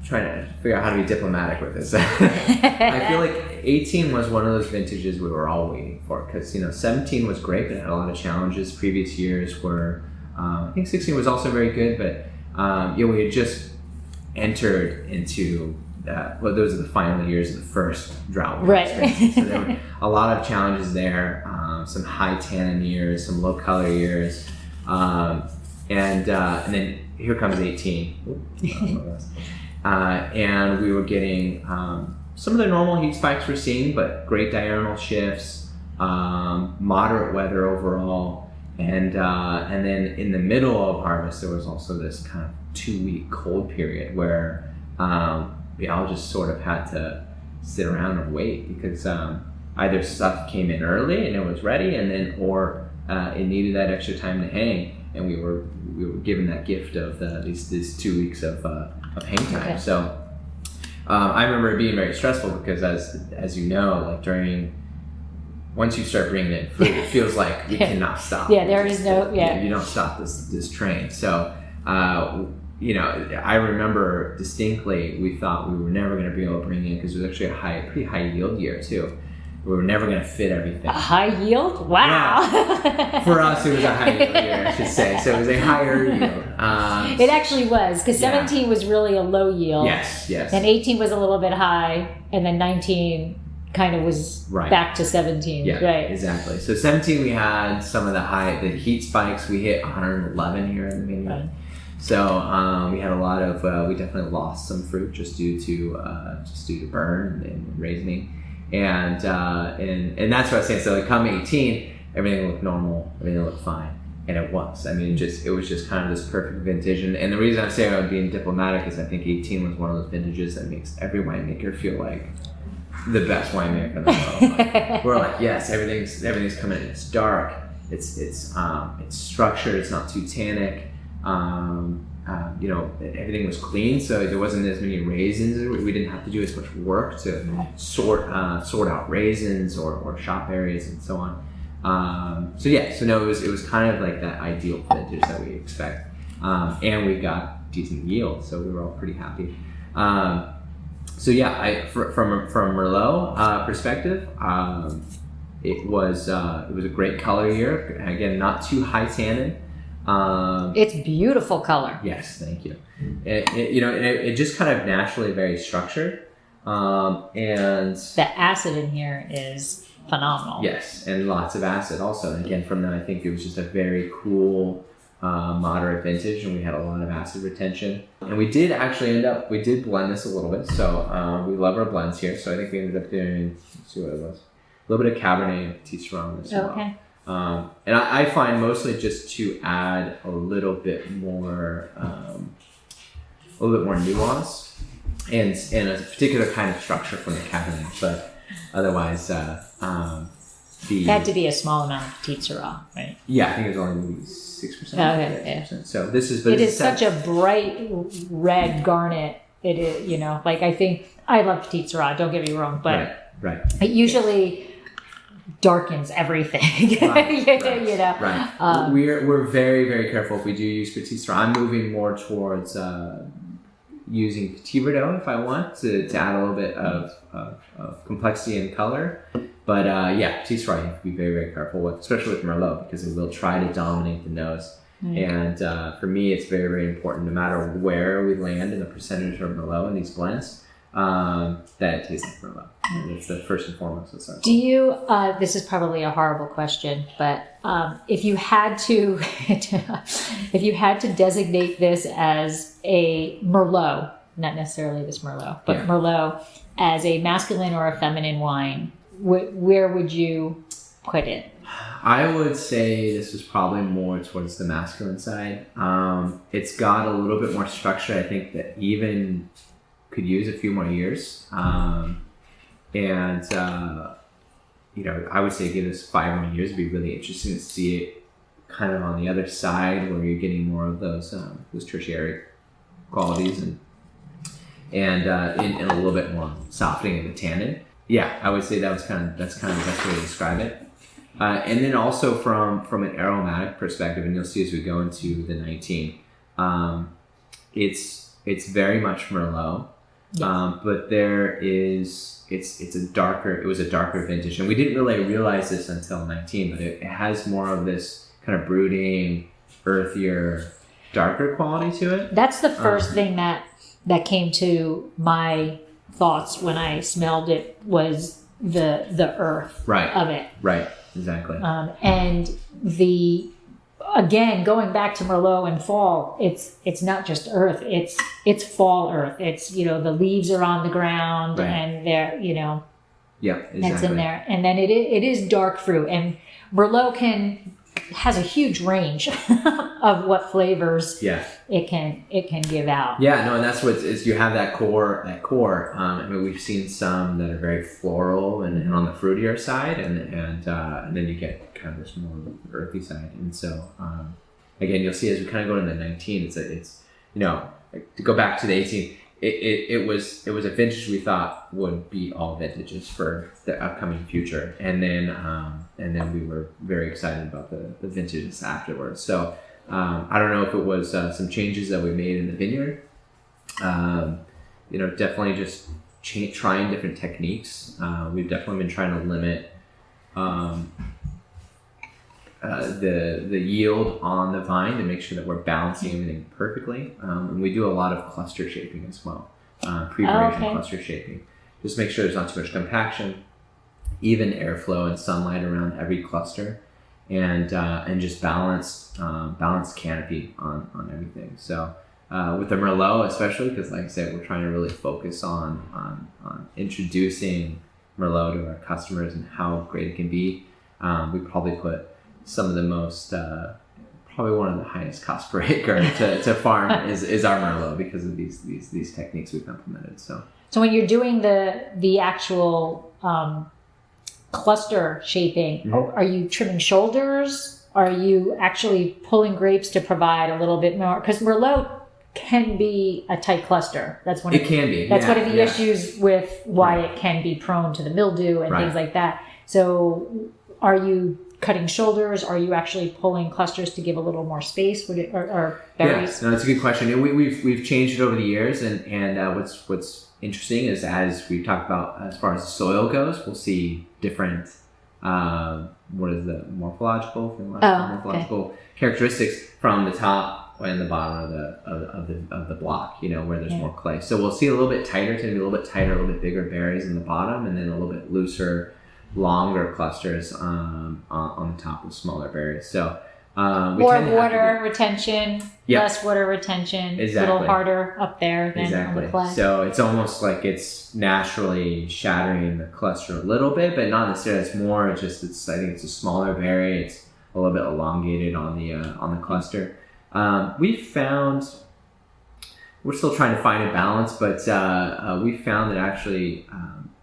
Speaker 3: Trying to figure out how to be diplomatic with this. I feel like 18 was one of those vintages we were all waiting for, because 17 was great, but it had a lot of challenges. Previous years were, I think 16 was also very good, but we had just entered into those are the final years of the first drought.
Speaker 2: Right.
Speaker 3: So there were a lot of challenges there, some high tannin years, some low color years, and then here comes 18. And we were getting some of the normal heat spikes we're seeing, but great diurnal shifts, moderate weather overall, and then in the middle of harvest there was also this kind of 2-week cold period where we all just sort of had to sit around and wait, because either stuff came in early and it was ready, and then or it needed that extra time to hang, and we were given that gift of these 2 weeks of hang time.
Speaker 2: Okay.
Speaker 3: So I remember it being very stressful, because as you know, like once you start bringing in food, it feels like you cannot stop.
Speaker 2: Yeah, there is no. Yeah.
Speaker 3: You don't stop this train. So I remember distinctly we thought we were never going to be able to bring in, because it was actually a pretty high yield year too. We were never going to fit everything.
Speaker 2: A high yield? Wow.
Speaker 3: Yeah. For us, it was a high yield year, I should say. So it was a higher yield.
Speaker 2: It actually was, because 17 was really a low yield.
Speaker 3: Yes.
Speaker 2: Then 18 was a little bit high, and then 19 kind of was back to 17.
Speaker 3: Yeah,
Speaker 2: right.
Speaker 3: Exactly. So 17, we had some of the heat spikes. We hit 111 here in the vineyard.
Speaker 2: Right.
Speaker 3: So we had a lot of. We definitely lost some fruit just due to burn and raisening. And that's what I was saying. So like come 18, everything looked normal, everything looked fine, and it was. I mean, it was just kind of this perfect vintage. And the reason I'm saying I'm being diplomatic is I think 18 was one of those vintages that makes every winemaker feel like the best winemaker in the world. Like, we're like, yes, everything's coming in. It's dark. It's structured. It's not too tannic. Everything was clean, so there wasn't as many raisins. We didn't have to do as much work to sort out raisins or shop areas and so on. It was kind of like that ideal vintage that we expect, and we got decent yield, so we were all pretty happy. From Merlot perspective, it was a great color year. Again, not too high tannin.
Speaker 2: It's beautiful color.
Speaker 3: Yes, thank you. It just kind of naturally very structured, and
Speaker 2: the acid in here is phenomenal.
Speaker 3: Yes, and lots of acid also. And again, from that, I think it was just a very cool, moderate vintage, and we had a lot of acid retention. And we did actually we did blend this a little bit. So we love our blends here. So I think we ended up doing, let's see what it was, a little bit of Cabernet and Petit Syrah as well. Okay. And I find mostly just to add a little bit more nuance and a particular kind of structure from the Cabernet, but otherwise,
Speaker 2: it had to be a small amount of Petit Syrah, right?
Speaker 3: Yeah, I think it was only 6%.
Speaker 2: Okay,
Speaker 3: 6%. So this is,
Speaker 2: it is such a bright red garnet. It is, I think I love Petit Syrah. Don't get me wrong, but
Speaker 3: right.
Speaker 2: Usually. darkens everything.
Speaker 3: Right,
Speaker 2: You know.
Speaker 3: Right. We're very, very careful if we do use Petit Sirah. I'm moving more towards using Petit Verdot if I want to add a little bit of complexity and color. But yeah, Petit Sirah, you have to be very, very careful with, especially with Merlot, because it will try to dominate the nose. And for me, it's very, very important, no matter where we land in the percentage of Merlot in these blends, that it tastes like Merlot. And it's the first and foremost.
Speaker 2: Do you, this is probably a horrible question, but if you had to, if you had to designate this as a Merlot, not necessarily this Merlot, but Merlot as a masculine or a feminine wine, where would you put it?
Speaker 3: I would say this was probably more towards the masculine side. It's got a little bit more structure. I think that even could use a few more years. You know, I would say give this 5 more years. It'd be really interesting to see it kind of on the other side where you're getting more of those tertiary qualities and a little bit more softening of the tannin. Yeah, I would say that's kind of the best way to describe it. And then also from an aromatic perspective, and you'll see as we go into the 19, it's very much Merlot, but it was a darker vintage, and we didn't really realize this until 19, but it has more of this kind of brooding, earthier, darker quality to it.
Speaker 2: That's the first thing that came to my thoughts when I smelled it, was the earth of it.
Speaker 3: Right, exactly.
Speaker 2: And again, going back to Merlot and fall, it's not just earth, it's fall earth. It's, you know, the leaves are on the ground and they're, you know,
Speaker 3: exactly.
Speaker 2: That's in there. And then it is dark fruit, and Merlot has a huge range of what flavors it can give out.
Speaker 3: Yeah, no, and that's what is, you have that core. I mean, we've seen some that are very floral and on the fruitier side, and then you get kind of this more earthy side. And so again, you'll see as we kind of go into the 19, it's you know, to go back to the 18. It was a vintage we thought would be all vintages for the upcoming future, and then we were very excited about the vintages afterwards. So I don't know if it was some changes that we made in the vineyard. You know, definitely just trying different techniques. We've definitely been trying to limit the yield on the vine to make sure that we're balancing everything perfectly. And we do a lot of cluster shaping as well, pre-variation cluster shaping. Just make sure there's not too much compaction, even airflow and sunlight around every cluster, and just balanced canopy on everything. So with the Merlot especially, because like I said, we're trying to really focus on introducing Merlot to our customers and how great it can be. We probably put some of the most, probably one of the highest cost per acre to farm is our Merlot, because of these techniques we've implemented. So
Speaker 2: when you're doing the actual cluster shaping, are you trimming shoulders? Are you actually pulling grapes to provide a little bit more? Because Merlot can be a tight cluster. That's one of the issues with why it can be prone to the mildew and things like that. So are you cutting shoulders? Are you actually pulling clusters to give a little more space? Would it, or berries?
Speaker 3: Yes, no, that's a good question. We've changed it over the years, and what's interesting is, as we talked about, as far as the soil goes, we'll see different what is the morphological characteristics from the top and the bottom of the block. You know, where there's more clay. So we'll see a little bit tighter. It's going to be a little bit tighter, a little bit bigger berries in the bottom, and then a little bit looser, longer clusters on the top with smaller berries. So
Speaker 2: more water retention, less water retention, a little harder up there than on the clay.
Speaker 3: So it's almost like it's naturally shattering the cluster a little bit, but not necessarily. It's more just I think it's a smaller berry. It's a little bit elongated on the cluster. We found, we're still trying to find a balance, but we found that actually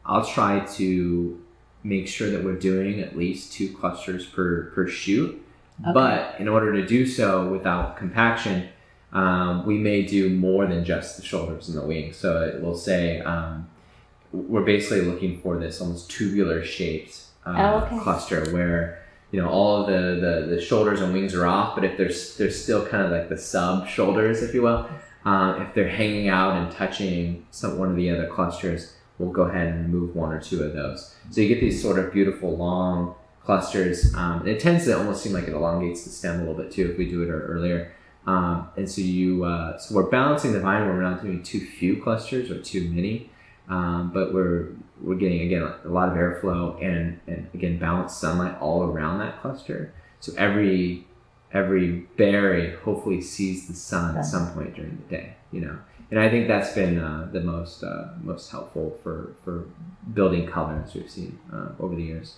Speaker 3: I'll try to make sure that we're doing at least 2 clusters per shoot. Okay. But in order to do so without compaction, we may do more than just the shoulders and the wings. So it will say we're basically looking for this almost tubular shaped cluster where all of the shoulders and wings are off, but if there's still kind of like the sub shoulders, if you will, if they're hanging out and touching one of the other clusters, we'll go ahead and remove one or two of those. So you get these sort of beautiful long clusters. And it tends to almost seem like it elongates the stem a little bit too if we do it earlier. And so so we're balancing the vine where we're not doing too few clusters or too many, but we're getting again a lot of airflow and again balanced sunlight all around that cluster. So every berry hopefully sees the sun at some point during the day. And I think that's been the most helpful for building colors we've seen over the years.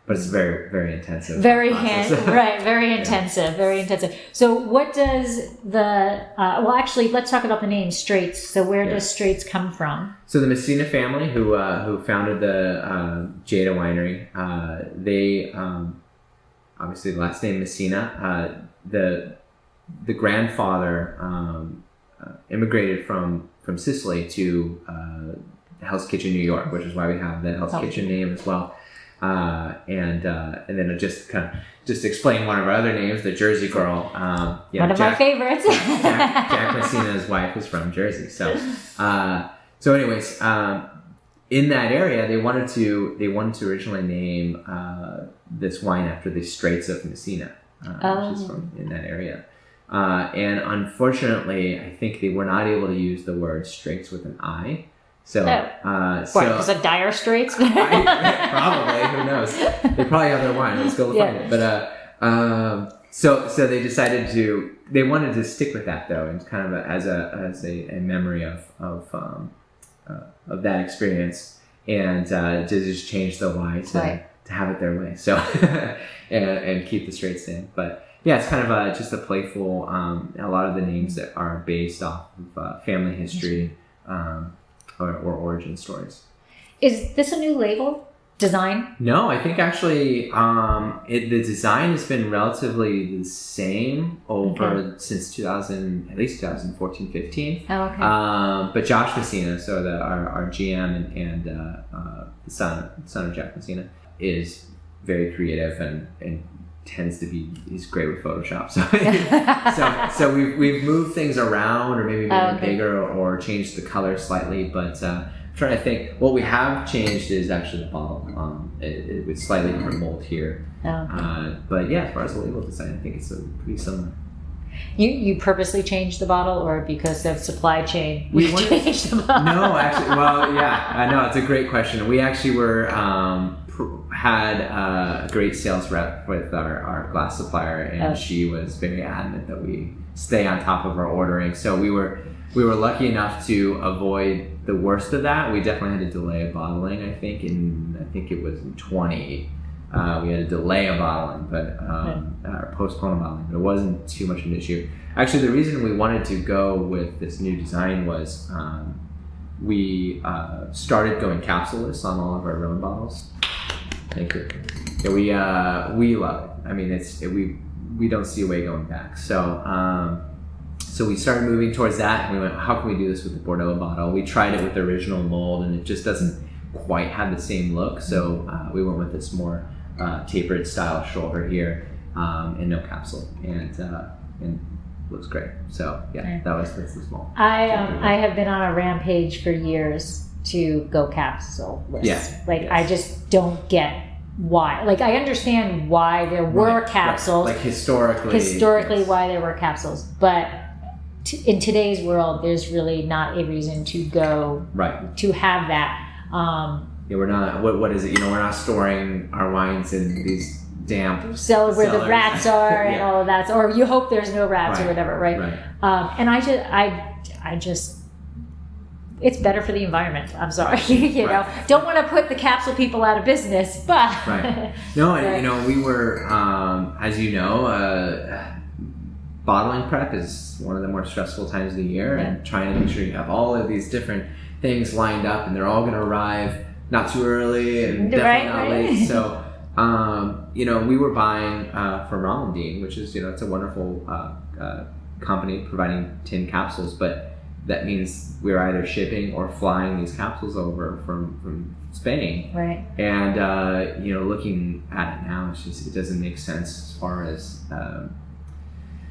Speaker 3: But it's very, very intensive.
Speaker 2: Very intensive, very intensive. So what does well, actually, let's talk about the name Straits. So where does Straits come from?
Speaker 3: So the Messina family, who founded the Jada Winery, they obviously the last name Messina. The grandfather immigrated from Sicily to Hell's Kitchen, New York, which is why we have the Hell's Kitchen name as well. And then just explain one of our other names, the Jersey Girl.
Speaker 2: One of my favorites.
Speaker 3: Jack Messina's wife is from Jersey. So anyways, in that area, they wanted to originally name this wine after the Straits of Messina, which is from in that area. And unfortunately, I think they were not able to use the word Straits with an I. So,
Speaker 2: because of Dire Straits?
Speaker 3: Probably, who knows? They probably have their wine. Let's go find it. But so they decided they wanted to stick with that though, and kind of as a memory of that experience, and to just change the Y to have it their way. So and keep the Straits in, but. Yeah, it's kind of just a playful. A lot of the names that are based off of family history or origin stories.
Speaker 2: Is this a new label design?
Speaker 3: No, I think actually the design has been relatively the same since at least 2014, 15.
Speaker 2: Oh, okay.
Speaker 3: But Josh Messina, so our GM and the son of Jack Messina, is very creative and he's great with Photoshop. So we've moved things around or maybe made it bigger or changed the color slightly, but I'm trying to think. What we have changed is actually the bottle. It with slightly different mold here. But yeah, as far as the label design, I think it's pretty similar.
Speaker 2: You purposely changed the bottle, or because of supply chain we changed the bottle?
Speaker 3: No, actually, well, yeah, I know, it's a great question. We actually had a great sales rep with our glass supplier, and she was very adamant that we stay on top of our ordering. So we were lucky enough to avoid the worst of that. We definitely had to delay a bottling. I think it was in 20. We had to delay a bottling, or postpone a bottling, but it wasn't too much of an issue. Actually, the reason we wanted to go with this new design was we started going capsuleless on all of our Rhone bottles. Thank you. Yeah, we love it. I mean, we don't see a way going back. So we started moving towards that, and we went, how can we do this with the Bordeaux bottle? We tried it with the original mold, and it just doesn't quite have the same look. So we went with this more tapered style shoulder here, and no capsule, and looks great. So that's the small.
Speaker 2: I have been on a rampage for years to go capsule-less. I just don't get why. Like, I understand why there were capsules.
Speaker 3: Like historically
Speaker 2: why there were capsules, but in today's world, there's really not a reason to go to have that.
Speaker 3: We're not. What is it? We're not storing our wines in these damp
Speaker 2: cellars where the rats are and all of that, or you hope there's no rats or whatever, right? And I just. It's better for the environment. I'm sorry, Don't want to put the capsule people out of business, but
Speaker 3: No, we were, as bottling prep is one of the more stressful times of the year, and trying to make sure you have all of these different things lined up, and they're all going to arrive not too early and definitely not late. So, we were buying from Rollandine, which is, it's a wonderful company providing tin capsules, but that means we're either shipping or flying these capsules over from Spain.
Speaker 2: Right.
Speaker 3: And looking at it now, it doesn't make sense as far as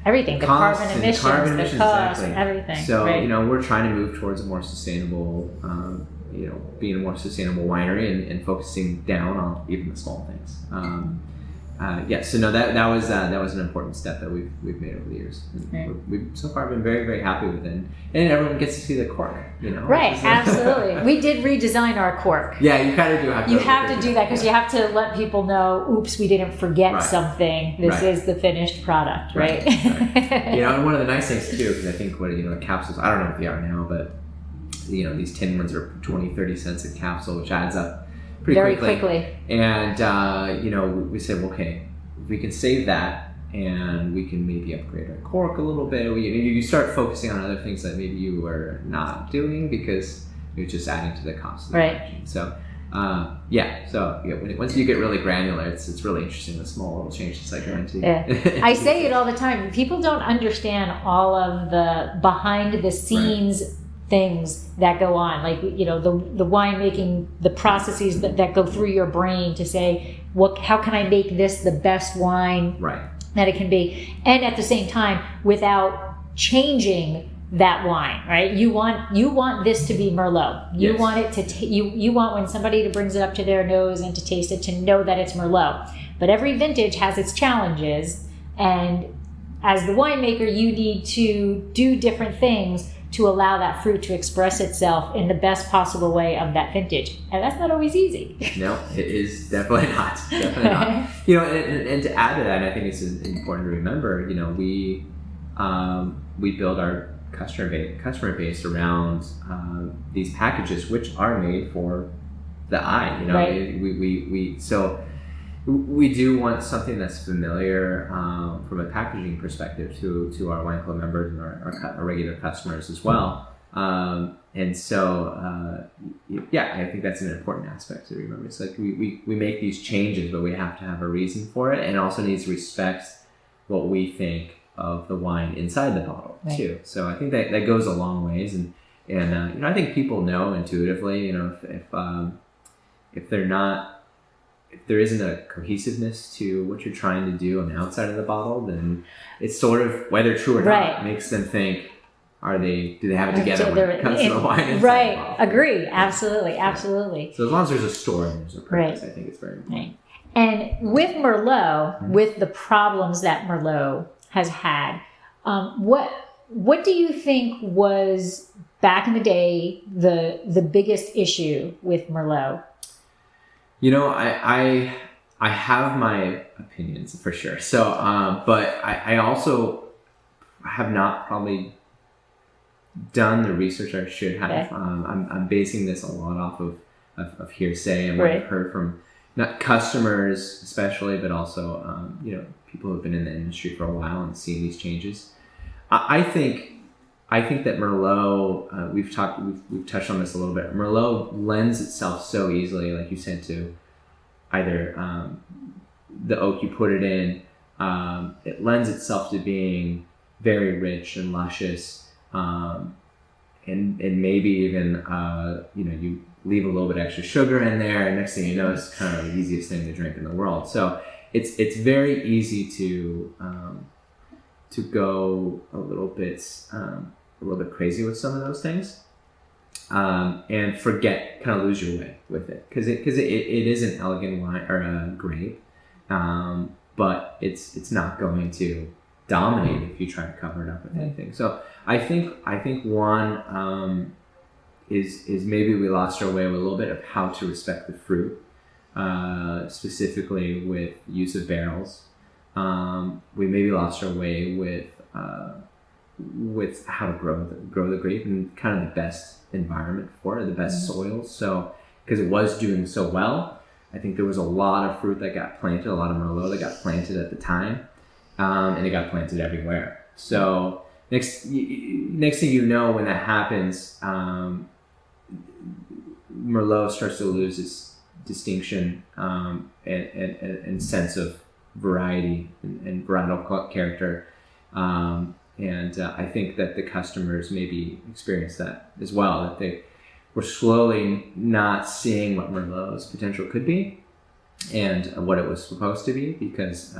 Speaker 2: everything, the carbon emissions, the cost,
Speaker 3: exactly.
Speaker 2: everything.
Speaker 3: So
Speaker 2: right.
Speaker 3: We're trying to move towards a more sustainable, being a more sustainable winery and focusing down on even the small things. So no, that was an important step that we've made over the years.
Speaker 2: Right.
Speaker 3: We've so far been very, very happy with it, and everyone gets to see the cork.
Speaker 2: Right, absolutely. We did redesign our cork.
Speaker 3: Yeah, you kind of do have to.
Speaker 2: You have to do that because you have to let people know, oops, we didn't forget something. This is the finished product, right?
Speaker 3: Right. And one of the nice things too, because I think the capsules, I don't know if they are now, but these tin ones are 20, 30 cents a capsule, which adds up pretty quickly. And we said, well, okay, we can save that, and we can maybe upgrade our cork a little bit. You start focusing on other things that maybe you were not doing because you're just adding to the cost of the packaging. So, once you get really granular, it's really interesting, the small little changes that go into.
Speaker 2: Yeah. I say it all the time. People don't understand all of the behind the scenes things that go on, like the winemaking, the processes that go through your brain to say, how can I make this the best wine that it can be, and at the same time without changing that wine, right? You want this to be Merlot. You want it to you want when somebody brings it up to their nose and to taste it to know that it's Merlot. But every vintage has its challenges, and as the winemaker, you need to do different things to allow that fruit to express itself in the best possible way of that vintage. And that's not always easy.
Speaker 3: No, it is definitely not. Definitely not. And to add to that, I think it's important to remember, we build our customer base around these packages, which are made for the eye. We do want something that's familiar from a packaging perspective to our wine club members and our regular customers as well. I think that's an important aspect to remember. It's like we make these changes, but we have to have a reason for it, and it also needs to respect what we think of the wine inside the bottle too. So I think that goes a long ways, and I think people know intuitively, if there isn't a cohesiveness to what you're trying to do on the outside of the bottle, then it's sort of, whether true or not, makes them think, do they have it together when it comes to the wine inside the bottle?
Speaker 2: Agree. Absolutely.
Speaker 3: So as long as there's a story and there's a purpose, I think it's very important.
Speaker 2: Right. And with Merlot, with the problems that Merlot has had, what do you think was, back in the day, the biggest issue with Merlot?
Speaker 3: I have my opinions for sure. So, but I also have not probably done the research I should have.
Speaker 2: Okay.
Speaker 3: I'm basing this a lot off of hearsay and what I've heard from not customers especially, but also people who've been in the industry for a while and seen these changes. I think that Merlot, we've touched on this a little bit. Merlot lends itself so easily, like you said, to either the oak you put it in. It lends itself to being very rich and luscious, and maybe even you leave a little bit extra sugar in there, and next thing you know, it's kind of the easiest thing to drink in the world. So it's very easy to go a little bit crazy with some of those things, and forget, kind of lose your way with it, because it is an elegant wine or a grape, but it's not going to dominate if you try to cover it up with anything. So I think one is maybe we lost our way with a little bit of how to respect the fruit, specifically with use of barrels. We maybe lost our way with how to grow the grape and kind of the best environment for it, the best soils. So because it was doing so well, I think there was a lot of fruit that got planted, a lot of Merlot that got planted at the time, and it got planted everywhere. So next thing you know, when that happens, Merlot starts to lose its distinction and sense of variety and varietal character, and And I think that the customers maybe experienced that as well, that they were slowly not seeing what Merlot's potential could be and what it was supposed to be, because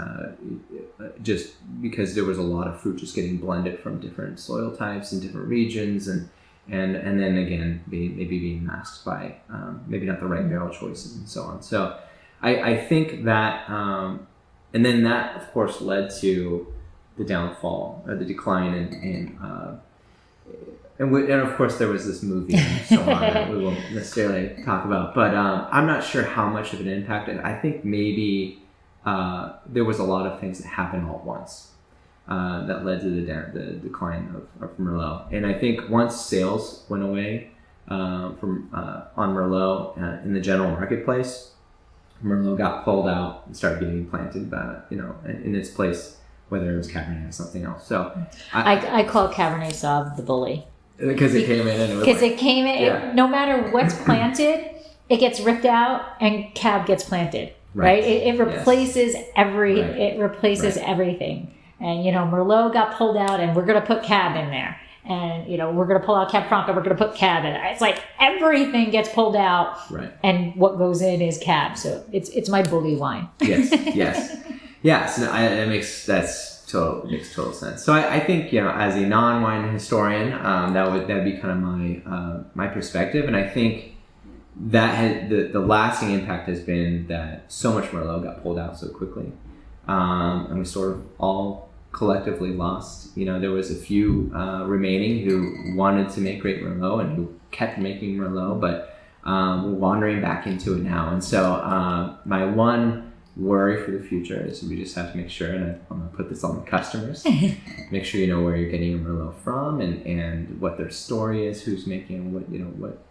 Speaker 3: just because there was a lot of fruit just getting blended from different soil types and different regions, and then again maybe being masked by maybe not the right barrel choices and so on. So I think that and then that of course led to the downfall or the decline and of course there was this movie and so on that we won't necessarily talk about, but I'm not sure how much of an impact. I think maybe there was a lot of things that happened all at once that led to the decline of Merlot. And I think once sales went away on Merlot in the general marketplace, Merlot got pulled out and started getting planted in its place, whether it was Cabernet or something else. So
Speaker 2: I call Cabernet Sauv the bully.
Speaker 3: Because it came in and
Speaker 2: no matter what's planted, it gets ripped out and Cab gets planted, right? It replaces everything. And, Merlot got pulled out and we're going to put Cab in there. And, we're going to pull out Cab Franc and we're going to put Cab in. It's like everything gets pulled out and what goes in is Cab. So it's my bully wine.
Speaker 3: Yes. So it makes total sense. So I think, as a non-wine historian, that'd be kind of my perspective. And I think that had the lasting impact has been that so much Merlot got pulled out so quickly. And we sort of all collectively lost. There was a few remaining who wanted to make great Merlot and who kept making Merlot, but we're wandering back into it now. And so my one worry for the future is we just have to make sure, and I'm going to put this on the customers, make sure you know where you're getting a Merlot from and what their story is, who's making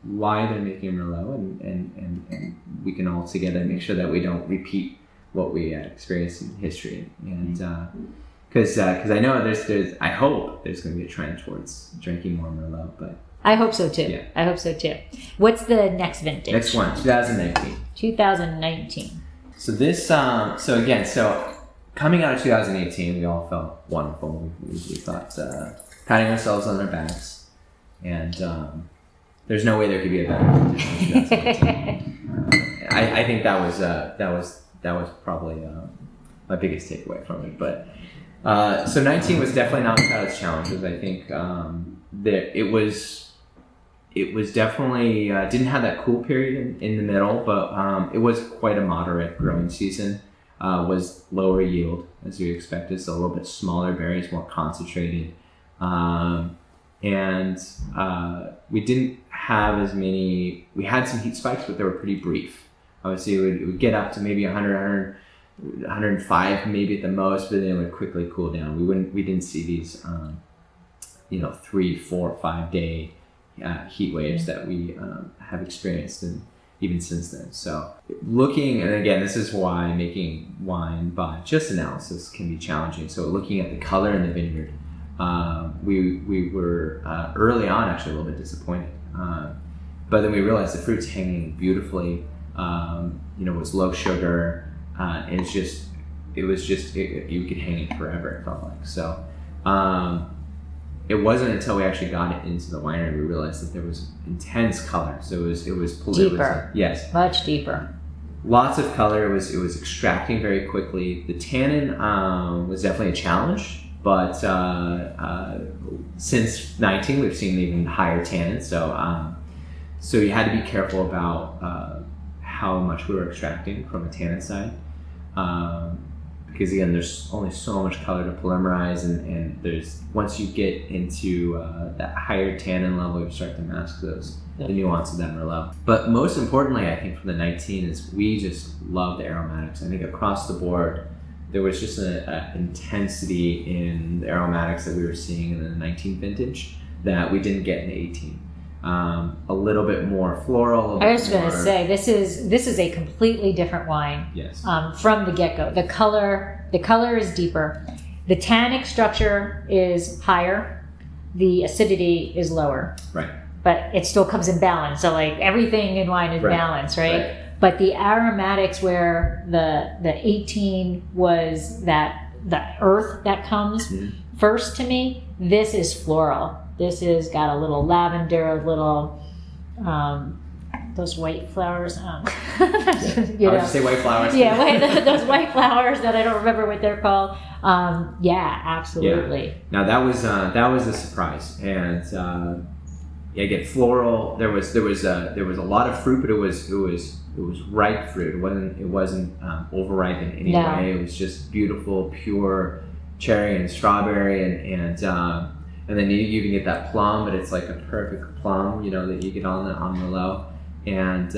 Speaker 3: why they're making Merlot, and we can all together make sure that we don't repeat what we experienced in history. And because I know I hope there's going to be a trend towards drinking more Merlot, but
Speaker 2: I hope so too.
Speaker 3: Yeah.
Speaker 2: I hope so too. What's the next vintage?
Speaker 3: Next one, 2019.
Speaker 2: 2019.
Speaker 3: So this, coming out of 2018, we all felt wonderful. We thought patting ourselves on our backs, and there's no way there could be a better vintage than 2018. I think that was probably my biggest takeaway from it. But so 19 was definitely not without its challenges. I think that it was definitely didn't have that cool period in the middle, but it was quite a moderate growing season. Was lower yield as we expected, so a little bit smaller berries, more concentrated, and we didn't have as many. We had some heat spikes, but they were pretty brief. Obviously, it would get up to maybe 100, 105 maybe at the most, but then it would quickly cool down. We didn't see these 3, 4, 5 day heat waves that we have experienced and even since then. So looking, and again, this is why making wine by just analysis can be challenging. So looking at the color in the vineyard, we were early on actually a little bit disappointed, but then we realized the fruit's hanging beautifully. It was low sugar, and you could hang it forever, it felt like. So it wasn't until we actually got it into the winery we realized that there was intense color. So it was
Speaker 2: deeper.
Speaker 3: Yes, much deeper. Lots of color. It was extracting very quickly. The tannin was definitely a challenge, but since 19 we've seen even higher tannin. So you had to be careful about how much we were extracting from a tannin side. Because again, there's only so much color to polymerize, and there's once you get into that higher tannin level, you start to mask the nuance of that Merlot. But most importantly, I think for the 19 is we just love the aromatics. I think across the board, there was just an intensity in the aromatics that we were seeing in the 19 vintage that we didn't get in the 18. A little bit more floral.
Speaker 2: I was going to say this is a completely different wine.
Speaker 3: Yes.
Speaker 2: From the get-go, the color is deeper, the tannic structure is higher, the acidity is lower.
Speaker 3: Right.
Speaker 2: But it still comes in balance. So like everything in wine is balanced, right? But the aromatics, where the 18 was that the earth that comes first to me, this is floral. This has got a little lavender, a little those white flowers.
Speaker 3: I would just say white flowers.
Speaker 2: Yeah, those white flowers that I don't remember what they're called. Yeah, absolutely.
Speaker 3: Yeah. Now that was a surprise, and again, floral. There was a lot of fruit, but it was ripe fruit. It wasn't overripe in any way. It was just beautiful, pure cherry and strawberry, and then you can get that plum, but it's like a perfect plum, that you get on Merlot. And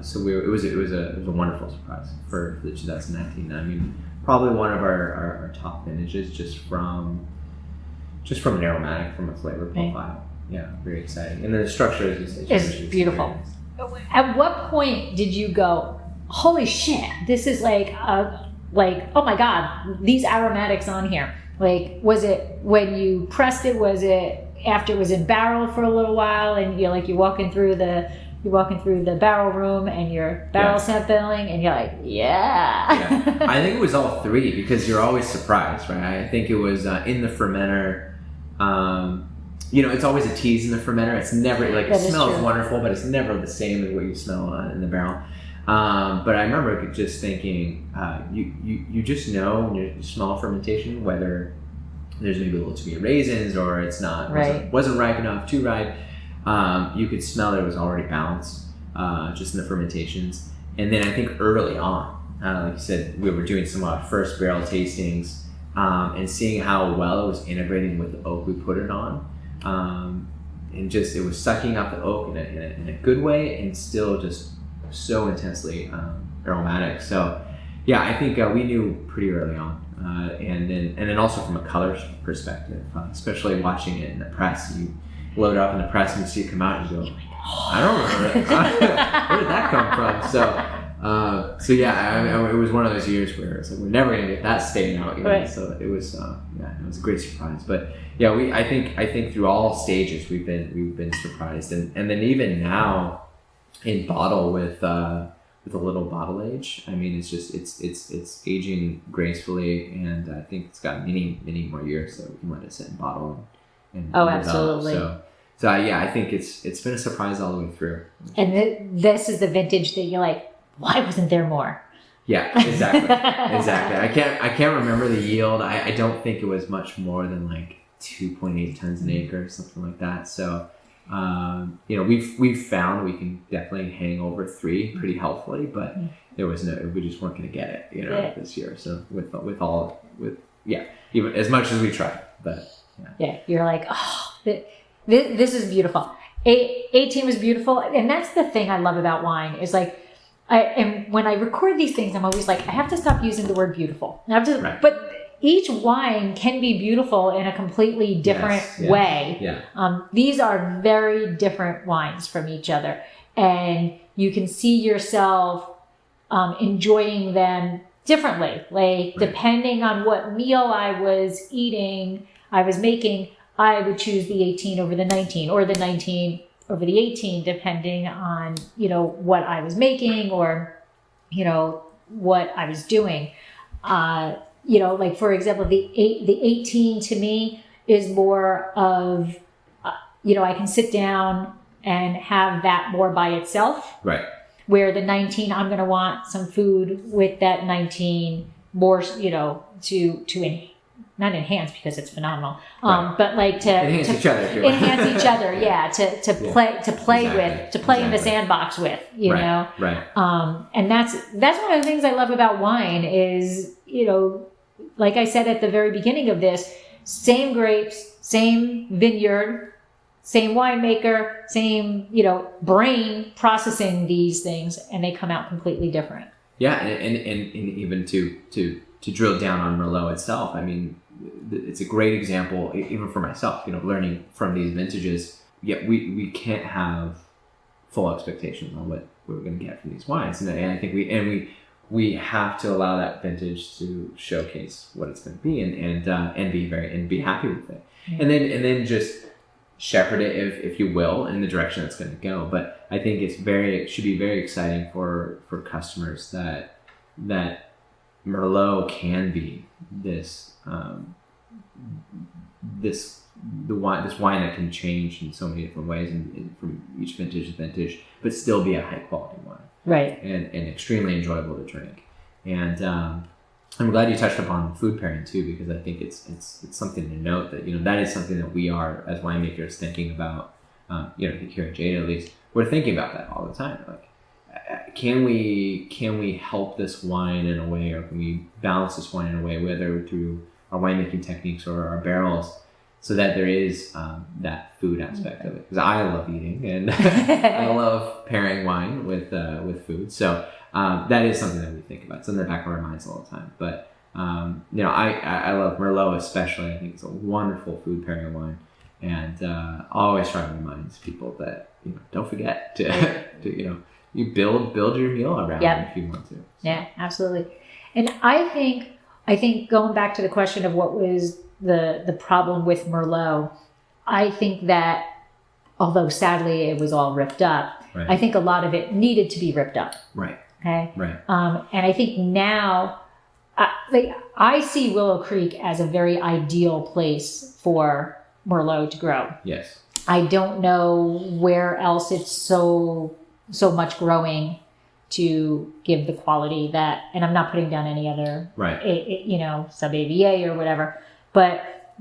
Speaker 3: so it was a wonderful surprise for the 2019. I mean, probably one of our top vintages just from an aromatic, from a flavor profile. Yeah, very exciting. And then the structure is
Speaker 2: beautiful. At what point did you go, holy shit, this is like, oh my God, these aromatics on here? Like, was it when you pressed it? Was it after it was in barrel for a little while and you're walking through the barrel room and you're barrel sampling and you're like, yeah.
Speaker 3: I think it was all three, because you're always surprised, right? I think it was in the fermenter. It's always a tease in the fermenter. It's never like, it smells wonderful, but it's never the same as what you smell in the barrel. But I remember just thinking, you just know when you smell fermentation whether there's maybe a little too many raisins or it's not wasn't ripe enough, too ripe. You could smell that it was already balanced just in the fermentations. And then I think early on, like you said, we were doing some first barrel tastings and seeing how well it was integrating with the oak we put it on. And just it was sucking up the oak in a good way and still just so intensely aromatic. So yeah, I think we knew pretty early on. And then also from a color perspective, especially watching it in the press, you load it up in the press and you see it come out and you go, I don't remember it. Where did that come from? So yeah, it was one of those years where it's like, we're never gonna get that stain out. So it was it was a great surprise. But yeah, I think through all stages we've been surprised, and then even now in bottle with a little bottle age. I mean, it's just it's aging gracefully, and I think it's got many more years, so we can let it sit in bottle and
Speaker 2: absolutely.
Speaker 3: So yeah, I think it's been a surprise all the way through.
Speaker 2: And this is the vintage that you're like, why wasn't there more?
Speaker 3: Yeah, exactly. I can't remember the yield. I don't think it was much more than like 2.8 tons an acre, something like that. So we've found we can definitely hang over 3 pretty healthily, but we just weren't going to get it, this year. So even as much as we tried, but
Speaker 2: you're like, this is beautiful. 18 was beautiful, and that's the thing I love about wine is like, and when I record these things, I'm always like, I have to stop using the word beautiful. But each wine can be beautiful in a completely different way. Yeah. These are very different wines from each other, and you can see yourself enjoying them differently. Depending on what meal I was making, I would choose the 18 over the 19, or the 19 over the 18, depending on, what I was making or, what I was doing. Like for example, the 18 to me is more of, I can sit down and have that more by itself.
Speaker 3: Right.
Speaker 2: Where the 19, I'm going to want some food with that 19 more, to not enhance, because it's phenomenal, but like to
Speaker 3: enhance each other.
Speaker 2: Enhance each other, to play in the sandbox with, know.
Speaker 3: Right.
Speaker 2: And that's one of the things I love about wine is, like I said at the very beginning of this, same grapes, same vineyard, same winemaker, same brain processing these things, and they come out completely different.
Speaker 3: Yeah, and even to drill down on Merlot itself, I mean, it's a great example, even for myself, learning from these vintages. Yet we can't have full expectations on what we're going to get from these wines, and I think we have to allow that vintage to showcase what it's going to be, and be happy with it, and then just shepherd it, if you will, in the direction it's going to go. But I think it should be very exciting for customers that Merlot can be this this wine that can change in so many different ways and from each vintage to vintage, but still be a high quality wine.
Speaker 2: Right.
Speaker 3: And extremely enjoyable to drink. And I'm glad you touched upon food pairing too, because I think it's something to note that, that is something that we are as winemakers thinking about. Here at Jada, at least, we're thinking about that all the time. Like, can we help this wine in a way, or can we balance this wine in a way, whether through our winemaking techniques or our barrels, so that there is that food aspect of it? Because I love eating and I love pairing wine with food. So that is something that we think about. It's in the back of our minds all the time. But I love Merlot especially. I think it's a wonderful food pairing wine, and I always try to remind people that don't forget to you build your meal around it if you want to. So.
Speaker 2: Yeah, absolutely. And I think going back to the question of what was the problem with Merlot, I think that although sadly it was all ripped up,
Speaker 3: right.
Speaker 2: I think a lot of it needed to be ripped up.
Speaker 3: Right.
Speaker 2: Okay.
Speaker 3: Right.
Speaker 2: And I think now, I see Willow Creek as a very ideal place for Merlot to grow.
Speaker 3: Yes.
Speaker 2: I don't know where else it's so much growing to give the quality that, and I'm not putting down any other,
Speaker 3: right.
Speaker 2: Sub AVA or whatever, but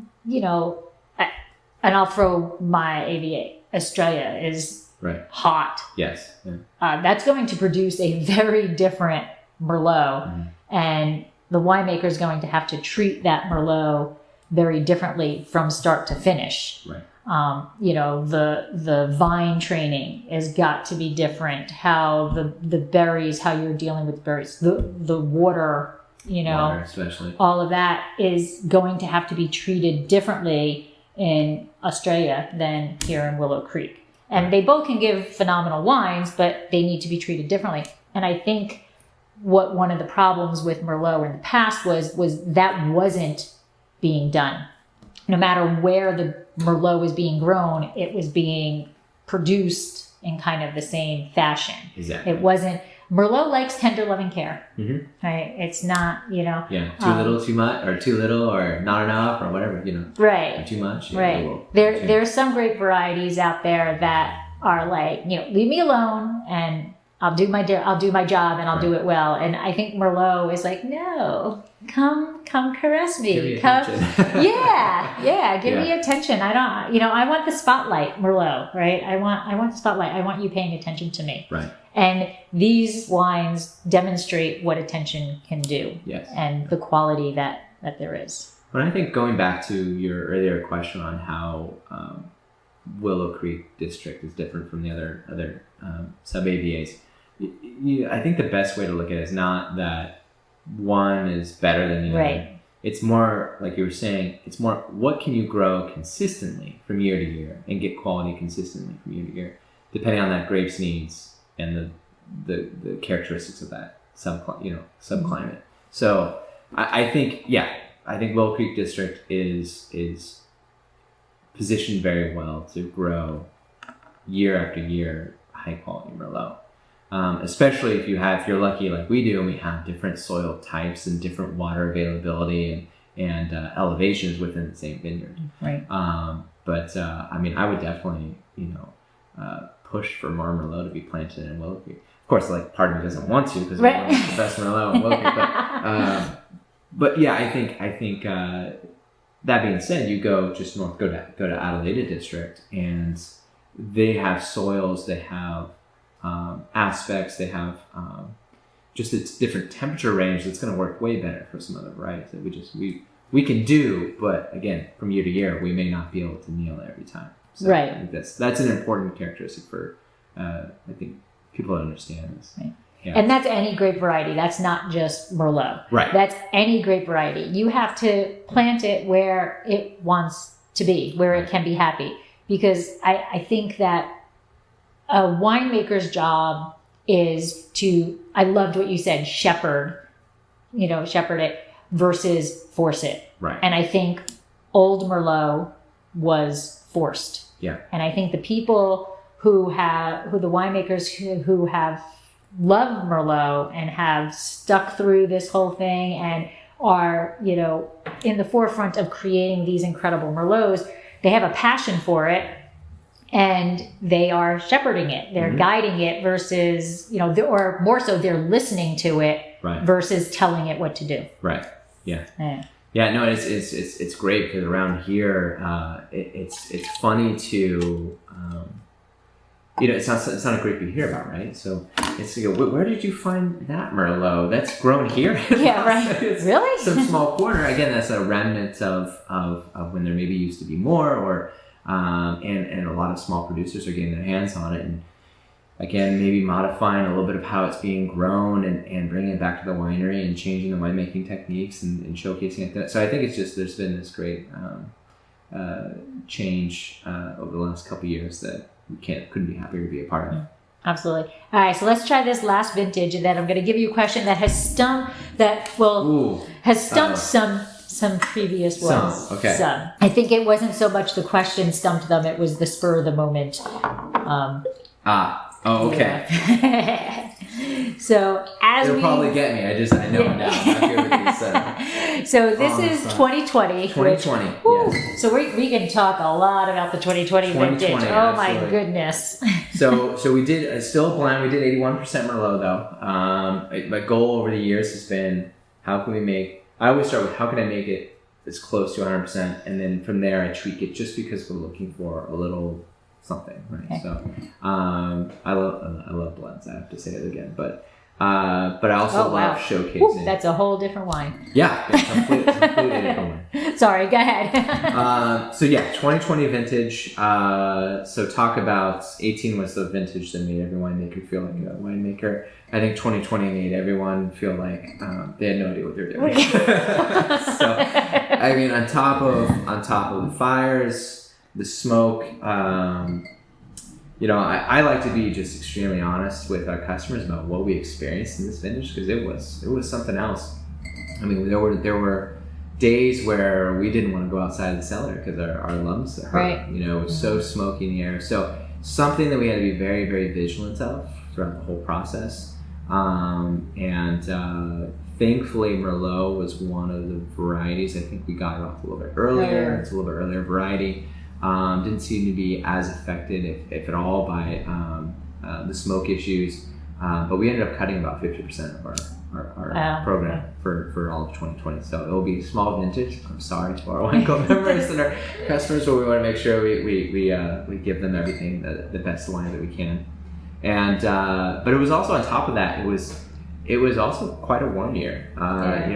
Speaker 2: and I'll throw my AVA. Australia is
Speaker 3: right.
Speaker 2: hot.
Speaker 3: Yes. Yeah.
Speaker 2: That's going to produce a very different Merlot, and the winemaker is going to have to treat that Merlot very differently from start to finish.
Speaker 3: Right.
Speaker 2: The vine training has got to be different. How the berries, how you're dealing with berries, the water,
Speaker 3: water especially.
Speaker 2: All of that is going to have to be treated differently in Australia than here in Willow Creek. And they both can give phenomenal wines, but they need to be treated differently. And I think what one of the problems with Merlot in the past was that wasn't being done. No matter where the Merlot was being grown, it was being produced in kind of the same fashion.
Speaker 3: Exactly.
Speaker 2: It wasn't. Merlot likes tender loving care.
Speaker 3: Mm-hmm.
Speaker 2: Right? It's not,
Speaker 3: Yeah, too little, too much, or too little, or not enough, or whatever,
Speaker 2: Right.
Speaker 3: Or too much. Yeah,
Speaker 2: right. There's some great varieties out there that are like, leave me alone and I'll do my job and I'll do it well. And I think Merlot is like, no, come caress me.
Speaker 3: Give me
Speaker 2: come,
Speaker 3: attention.
Speaker 2: Give me attention. I don't, I want the spotlight, Merlot, right? I want the spotlight. I want you paying attention to me.
Speaker 3: Right.
Speaker 2: And these wines demonstrate what attention can do.
Speaker 3: Yes.
Speaker 2: And the quality that there is.
Speaker 3: But I think going back to your earlier question on how Willow Creek District is different from the other sub-AVAs, I think the best way to look at it is not that one is better than the
Speaker 2: right.
Speaker 3: other. It's more, like you were saying, it's more what can you grow consistently from year to year and get quality consistently from year to year, depending on that grape's needs and the characteristics of that subclimate. So I think Willow Creek District is positioned very well to grow year after year high quality Merlot. Especially if you're lucky like we do, and we have different soil types and different water availability and elevations within the same vineyard.
Speaker 2: Right.
Speaker 3: I would definitely push for more Merlot to be planted in Willow Creek. Of course, part of me doesn't want to because
Speaker 2: right.
Speaker 3: we want the best Merlot in Willow Creek. But yeah, I think that being said, you go just north, go to Adelaide District, and they have soils, they have aspects, they have just its different temperature range that's going to work way better for some other varieties that we can do, but again, from year to year, we may not be able to nail it every time. So
Speaker 2: right.
Speaker 3: I think that's an important characteristic for I think people to understand this.
Speaker 2: Right.
Speaker 3: Yeah.
Speaker 2: And that's any grape variety. That's not just Merlot.
Speaker 3: Right.
Speaker 2: That's any grape variety. You have to plant it where it wants to be, where it can be happy. Because I think that a winemaker's job is to, I loved what you said, shepherd it versus force it.
Speaker 3: Right.
Speaker 2: And I think old Merlot was forced.
Speaker 3: Yeah.
Speaker 2: And I think the people who the winemakers who have loved Merlot and have stuck through this whole thing and are, in the forefront of creating these incredible Merlots. They have a passion for it, and they are shepherding it. They're guiding it versus, or more so, they're listening to it versus telling it what to do.
Speaker 3: Right. Yeah. Yeah. No, it's great because around here, it's funny to, it's not a grape you hear about, right? So it's where did you find that Merlot? That's grown here.
Speaker 2: Yeah, right. Really?
Speaker 3: Some small corner. Again, that's a remnant of when there maybe used to be more, or and a lot of small producers are getting their hands on it, and again, maybe modifying a little bit of how it's being grown and bringing it back to the winery and changing the winemaking techniques and showcasing it. So I think it's just there's been this great change over the last couple of years that we couldn't be happier to be a part of.
Speaker 2: Absolutely. All right, so let's try this last vintage, and then I'm going to give you a question that has stumped some previous ones.
Speaker 3: Okay.
Speaker 2: Some. I think it wasn't so much the question stumped them; it was the spur of the moment.
Speaker 3: Oh, okay.
Speaker 2: Yeah. So
Speaker 3: it'll probably get me. I know now. I'm good with these.
Speaker 2: So this is 2020.
Speaker 3: 2020. Yes.
Speaker 2: So we can talk a lot about the 2020 vintage. Oh
Speaker 3: absolutely.
Speaker 2: My goodness.
Speaker 3: So we did still a blend. We did 81% Merlot though. My goal over the years has been how can we make. I always start with how can I make it as close to 100%, and then from there I tweak it just because we're looking for a little something, right? Okay. So I love blends. I have to say it again, but I also love showcasing.
Speaker 2: Ooh, that's a whole different wine.
Speaker 3: Yeah, completely different wine.
Speaker 2: Sorry, go ahead.
Speaker 3: So yeah, 2020 vintage. So talk about 18 was the vintage that made every winemaker feel like a winemaker. I think 2020 made everyone feel like they had no idea what they were doing. So I mean, on top of the fires. The smoke, I like to be just extremely honest with our customers about what we experienced in this vintage because it was something else. I mean, there were days where we didn't want to go outside the cellar because our lungs hurt. Right. It was so smoky in the air. So something that we had to be very, very vigilant of throughout the whole process. Thankfully, Merlot was one of the varieties. I think we got it off a little bit earlier. It's a little bit earlier variety. Didn't seem to be as affected, if at all, by the smoke issues. But we ended up cutting about 50% of our program for all of 2020. So it will be a small vintage. I'm sorry to our wine club members and our customers, but we want to make sure we give them everything, the best wine that we can. And but it was also on top of that, it was also quite a warm year.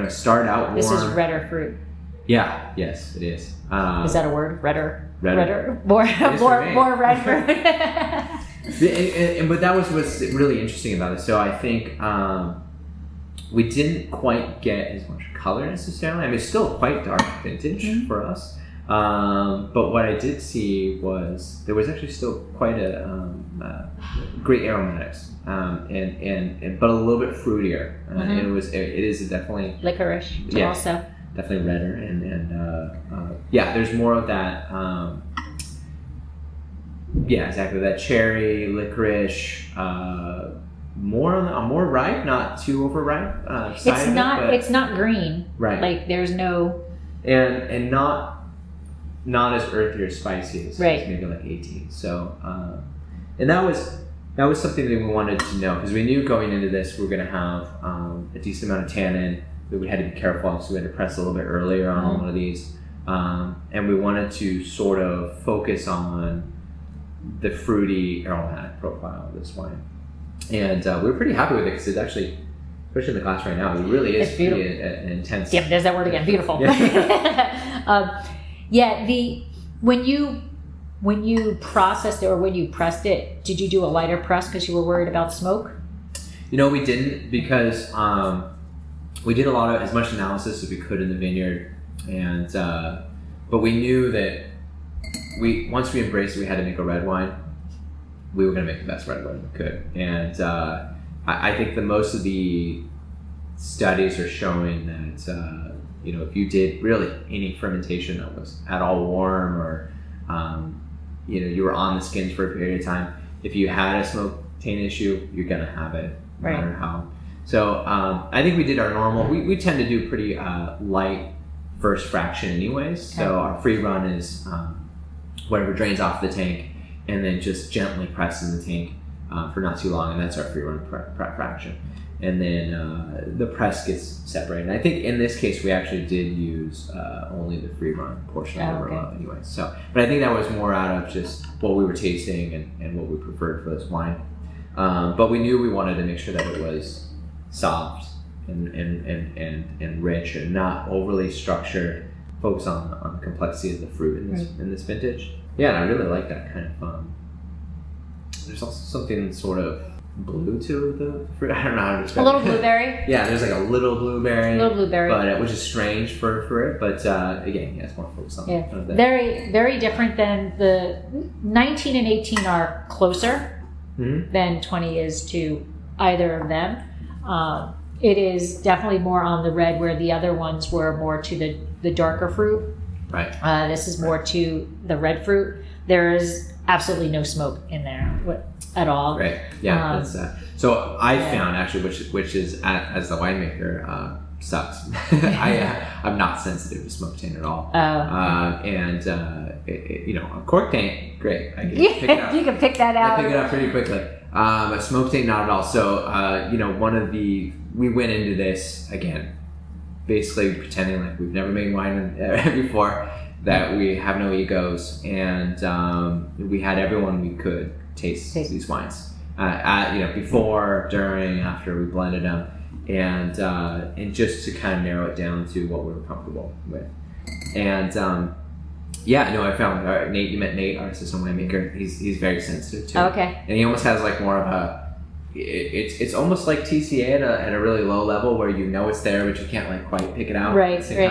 Speaker 3: Started out warm. This
Speaker 2: is redder fruit.
Speaker 3: Yeah. Yes, it is.
Speaker 2: Is that a word? Redder. More red fruit.
Speaker 3: But that was what's really interesting about it. So I think we didn't quite get as much color necessarily. I mean, it's still quite dark vintage for us. But what I did see was there was actually still quite a great aromatics, and but a little bit fruitier. It is definitely
Speaker 2: licorice also.
Speaker 3: Definitely redder, and there's more of that. Exactly that cherry, licorice, more ripe, not too overripe.
Speaker 2: It's not green, right? Like there's no
Speaker 3: and not as earthy or spicy as maybe like 18. So and that was something that we wanted to know because we knew going into this we were going to have a decent amount of tannin. That we had to be careful, so we had to press a little bit earlier on one of these, and we wanted to sort of focus on the fruity aromatic profile of this wine, and we were pretty happy with it because it's actually, especially in the glass right now, it really is pretty an intense.
Speaker 2: Yep, there's that word again. Beautiful. When you processed it or when you pressed it, did you do a lighter press because you were worried about smoke?
Speaker 3: We didn't because. We did as much analysis as we could in the vineyard, and but we knew that once we embraced it, we had to make a red wine. We were going to make the best red wine we could, and I think that most of the studies are showing that if you did really any fermentation that was at all warm or you were on the skins for a period of time, if you had a smoke taint issue, you're going to have it no matter how. So I think we did our normal. We tend to do pretty light first fraction anyways. So our free run is whatever drains off the tank, and then just gently press in the tank for not too long, and that's our free run fraction. And then the press gets separated. And I think in this case we actually did use only the free run portion of the Merlot anyway. So, but I think that was more out of just what we were tasting and what we preferred for this wine. But we knew we wanted to make sure that it was soft and rich and not overly structured. Focus on the complexity of the fruit in this vintage. Yeah, and I really like that kind of. There's also something sort of blue to the fruit. I don't know how to describe it.
Speaker 2: A little blueberry.
Speaker 3: Yeah, there's like a little blueberry.
Speaker 2: But
Speaker 3: which is strange for it. But again, yeah, it's more focused on that.
Speaker 2: Very, very different than the 19 and 18 are closer than 20 is to either of them. It is definitely more on the red, where the other ones were more to the darker fruit.
Speaker 3: Right.
Speaker 2: This is more to the red fruit. There is absolutely no smoke in there at all.
Speaker 3: Right. Yeah. That's so I found actually, which is as the winemaker sucks. I'm not sensitive to smoke taint at all. And a cork taint, great. I can pick it up.
Speaker 2: You can pick that out.
Speaker 3: I pick it up pretty quickly. A smoke taint, not at all. So we went into this again, basically pretending like we've never made wine before, that we have no egos, and we had everyone we could taste these wines. Before, during, after we blended them, and just to kind of narrow it down to what we were comfortable with. And I found Nate. You met Nate, our assistant winemaker. He's very sensitive too.
Speaker 2: Okay.
Speaker 3: And he almost has like more of a. It's almost like TCA at a really low level, where you know it's there, but you can't like quite pick it out.
Speaker 2: Right.
Speaker 3: At the same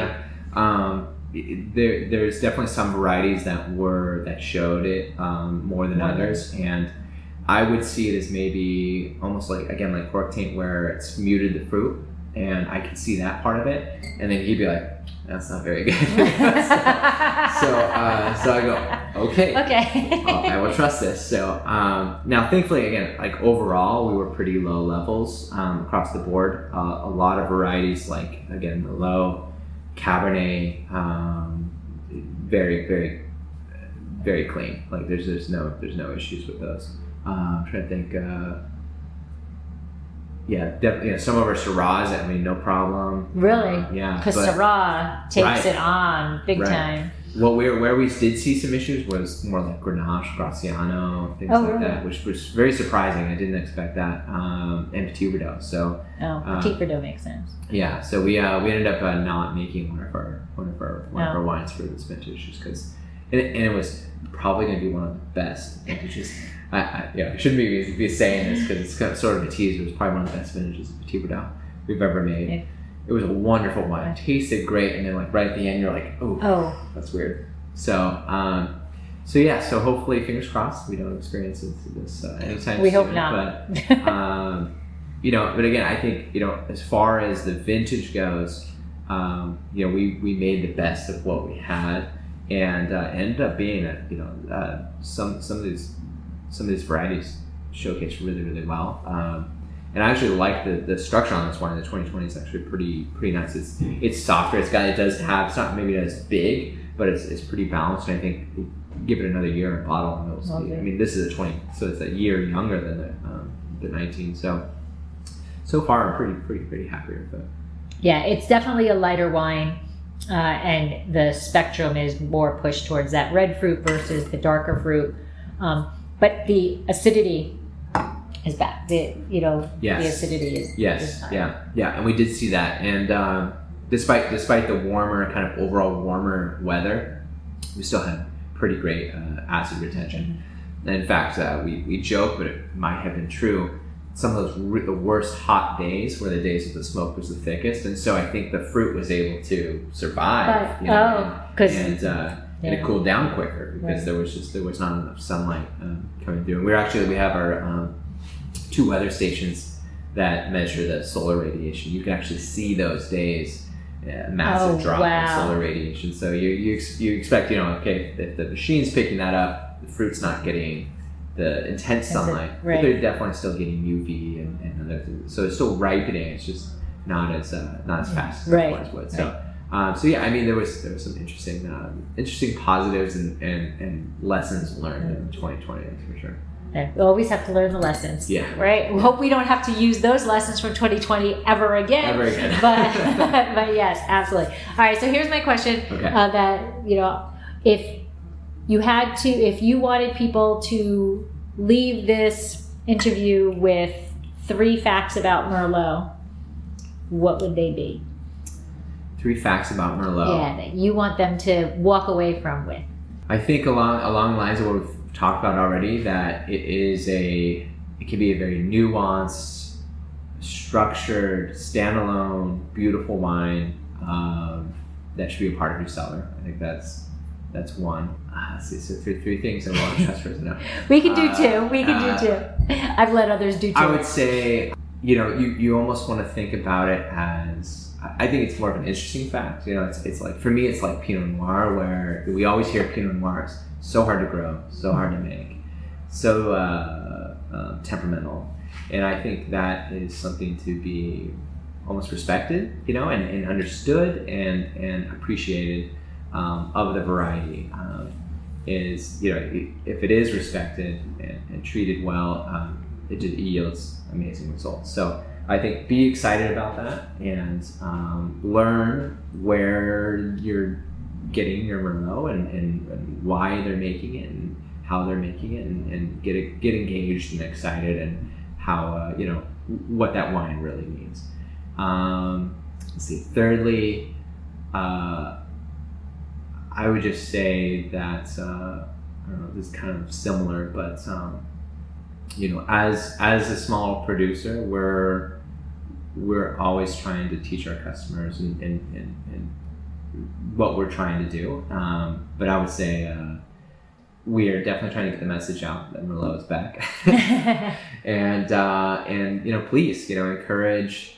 Speaker 3: time. There's definitely some varieties that showed it more than others, and I would see it as maybe almost like cork taint, where it's muted the fruit, and I can see that part of it, and then he'd be like, "That's not very good." so I go, "Okay, I will trust this." So now, thankfully, again, like overall, we were pretty low levels across the board. A lot of varieties, like again, Merlot, Cabernet, very, very, very clean. Like there's no issues with those. I'm trying to think. Definitely. Some of our Syrahs, no problem.
Speaker 2: Really?
Speaker 3: Yeah.
Speaker 2: Because Syrah takes it on big time.
Speaker 3: Well, where we did see some issues was more like Grenache, Graciano, things like that, which was very surprising. I didn't expect that. And Petit Verdot. So.
Speaker 2: Petit Verdot makes sense.
Speaker 3: Yeah. So we ended up not making one of our wines for this vintage, just because, and it was probably going to be one of the best vintages. I shouldn't be saying this because it's kind of sort of a tease. It was probably one of the best vintages of Petit Verdot we've ever made. Yeah. It was a wonderful wine. It tasted great, and then like right at the end, you're like, oh, that's weird. So, so hopefully, fingers crossed, we don't experience this anytime soon.
Speaker 2: We hope not.
Speaker 3: But but again, I think as far as the vintage goes, we made the best of what we had, and ended up being that some of these varieties showcased really, really well. And I actually like the structure on this wine. The 2020 is actually pretty nice. It's softer. It's not maybe as big, but it's pretty balanced. And I think give it another year in a bottle, and it'll see. This is a 20, so it's a year younger than the 19. So far, I'm pretty happy with it. Yeah,
Speaker 2: it's definitely a lighter wine, and the spectrum is more pushed towards that red fruit versus the darker fruit. But the acidity is back. The acidity is
Speaker 3: yeah, and we did see that. And despite the warmer, kind of overall warmer weather, we still had pretty great acid retention. And in fact, we joke, but it might have been true. Some of the worst hot days were the days that the smoke was the thickest, and so I think the fruit was able to survive. And it cooled down quicker because there was not enough sunlight coming through. And we have our 2 weather stations that measure the solar radiation. You can actually see those days, massive drop in solar radiation. So you expect if the machine's picking that up, the fruit's not getting the intense sunlight,
Speaker 2: right.
Speaker 3: but they're definitely still getting UV and other things. So it's still ripening. It's just not as fast as
Speaker 2: Right.
Speaker 3: it would. So yeah, I mean, there was some interesting positives and lessons learned in 2020, that's for sure.
Speaker 2: Okay. We always have to learn the lessons.
Speaker 3: Yeah.
Speaker 2: Right. We hope we don't have to use those lessons from 2020 ever again.
Speaker 3: Ever again.
Speaker 2: But yes, absolutely. All right. So here's my question.
Speaker 3: Okay.
Speaker 2: That if you wanted people to leave this interview with 3 facts about Merlot, what would they be?
Speaker 3: 3 facts about Merlot.
Speaker 2: Yeah, that you want them to walk away from with.
Speaker 3: I think along the lines of what we've talked about already, that it can be a very nuanced, structured, standalone, beautiful wine that should be a part of your cellar. I think that's one. So 3 things I want to trust for now.
Speaker 2: We can do 2. We can do 2. I've let others do 2.
Speaker 3: I would say, you almost want to think about it as, I think it's more of an interesting fact. It's like, for me, it's like Pinot Noir, where we always hear Pinot Noir is so hard to grow, so hard to make, so temperamental. And I think that is something to be almost respected, and understood and appreciated of the variety. If it is respected and treated well, it yields amazing results. So I think be excited about that and learn where you're getting your Merlot and why they're making it and how they're making it, and get engaged and excited, and how what that wine really means. Let's see. Thirdly, I would just say that I don't know. This is kind of similar, but as a small producer, we're always trying to teach our customers and what we're trying to do. But I would say we are definitely trying to get the message out that Merlot is back. and please, encourage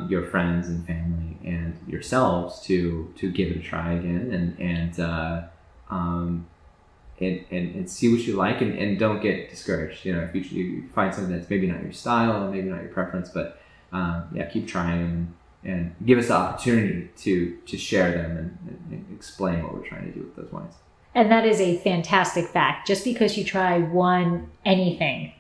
Speaker 3: your friends and family and yourselves to give it a try again and see what you like, and don't get discouraged. If you find something that's maybe not your style or maybe not your preference, but keep trying and give us the opportunity to share them and explain what we're trying to do with those wines.
Speaker 2: And that is a fantastic fact. Just because you try anything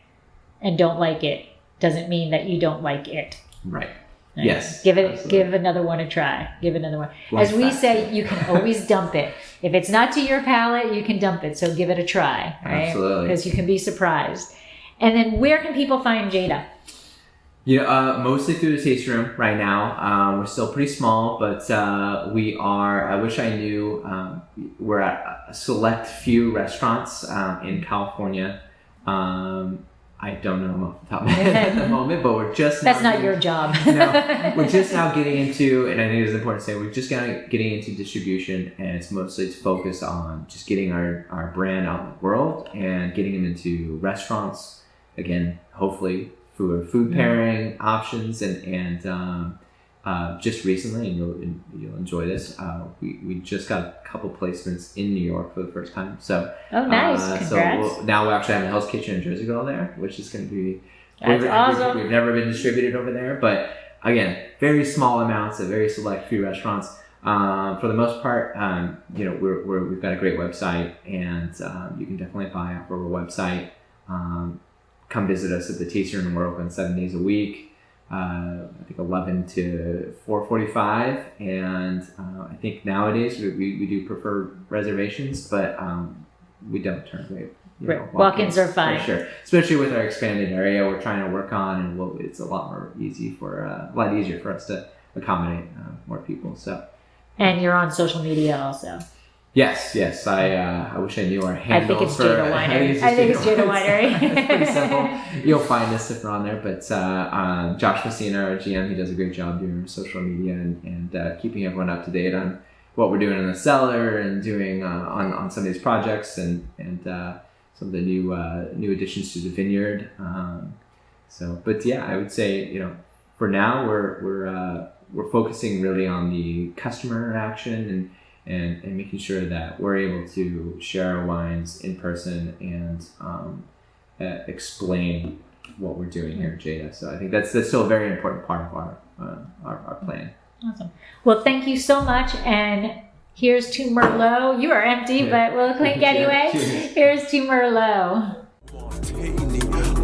Speaker 2: and don't like it doesn't mean that you don't like it.
Speaker 3: Right. Yes.
Speaker 2: Give
Speaker 3: absolutely.
Speaker 2: another one a try. Give another one.
Speaker 3: Life
Speaker 2: As we
Speaker 3: fact.
Speaker 2: say, you can always dump it. If it's not to your palate, you can dump it. So give it a try, right?
Speaker 3: Absolutely.
Speaker 2: Because you can be surprised. And then where can people find Jada?
Speaker 3: Mostly through the tasting room right now. We're still pretty small, but we are. I wish I knew. We're at a select few restaurants in California. I don't know them off the top of my head at the moment, but we're just.
Speaker 2: That's not your job.
Speaker 3: No, we're just now getting into, and I think it's important to say, we're just getting into distribution, and it's mostly focused on just getting our brand out in the world and getting them into restaurants. Again, hopefully for food pairing options, and just recently, and you'll enjoy this. We just got a couple placements in New York for the first time. So
Speaker 2: Oh, nice! Congrats.
Speaker 3: So now we're actually having a Hell's Kitchen in Jersey Girl there, which is going to be.
Speaker 2: That's awesome.
Speaker 3: We've never been distributed over there, but again, very small amounts at very select few restaurants. For the most part, we've got a great website, and you can definitely buy off of our website. Come visit us at the tasting room. We're open 7 days a week. I think 11 to 4:45, and I think nowadays we do prefer reservations, but we don't turn away.
Speaker 2: Walk-ins are fine.
Speaker 3: For sure, especially with our expanded area we're trying to work on, and it's a lot easier for us to accommodate more people. So,
Speaker 2: And you're on social media also.
Speaker 3: Yes. I wish I knew our handle.
Speaker 2: I think it's Jada Winery.
Speaker 3: I think it's Jada
Speaker 2: Winery.
Speaker 3: It's pretty simple. You'll find us if we're on there. But Josh Messina, our GM, he does a great job doing social media and keeping everyone up to date on what we're doing in the cellar and doing on some of these projects and some of the new additions to the vineyard. I would say for now we're focusing really on the customer interaction and making sure that we're able to share our wines in person and explain what we're doing here at Jada. So I think that's still a very important part of our plan.
Speaker 2: Awesome. Well, thank you so much. And here's to Merlot. You are empty, but we'll clink anyway. Here's to Merlot.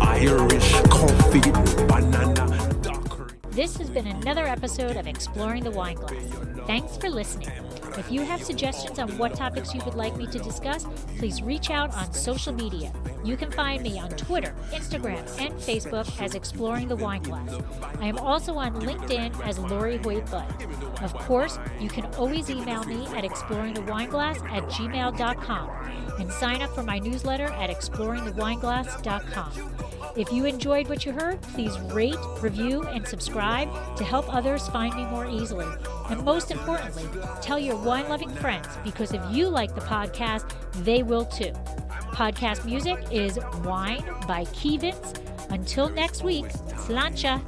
Speaker 1: Irish coffee, banana, daiquiri.
Speaker 2: This has been another episode of Exploring the Wine Glass. Thanks for listening. If you have suggestions on what topics you would like me to discuss, please reach out on social media. You can find me on Twitter, Instagram, and Facebook as Exploring the Wine Glass. I am also on LinkedIn as Lori Hoyt Budd. Of course, you can always email me at exploringthewineglass@gmail.com and sign up for my newsletter at exploringthewineglass.com. If you enjoyed what you heard, please rate, review, and subscribe to help others find me more easily. And most importantly, tell your wine-loving friends, because if you like the podcast, they will too. Podcast music is Wine by Kevins. Until next week, sláinte.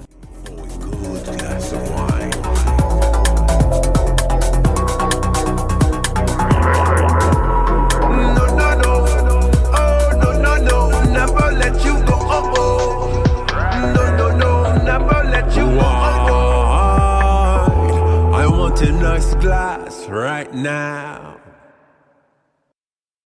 Speaker 1: Good glass of wine. No, no, no. Oh, no, no, no. Never let you go. Oh, oh. No, no, no. Never let you go. Oh, oh. I want a nice glass right now.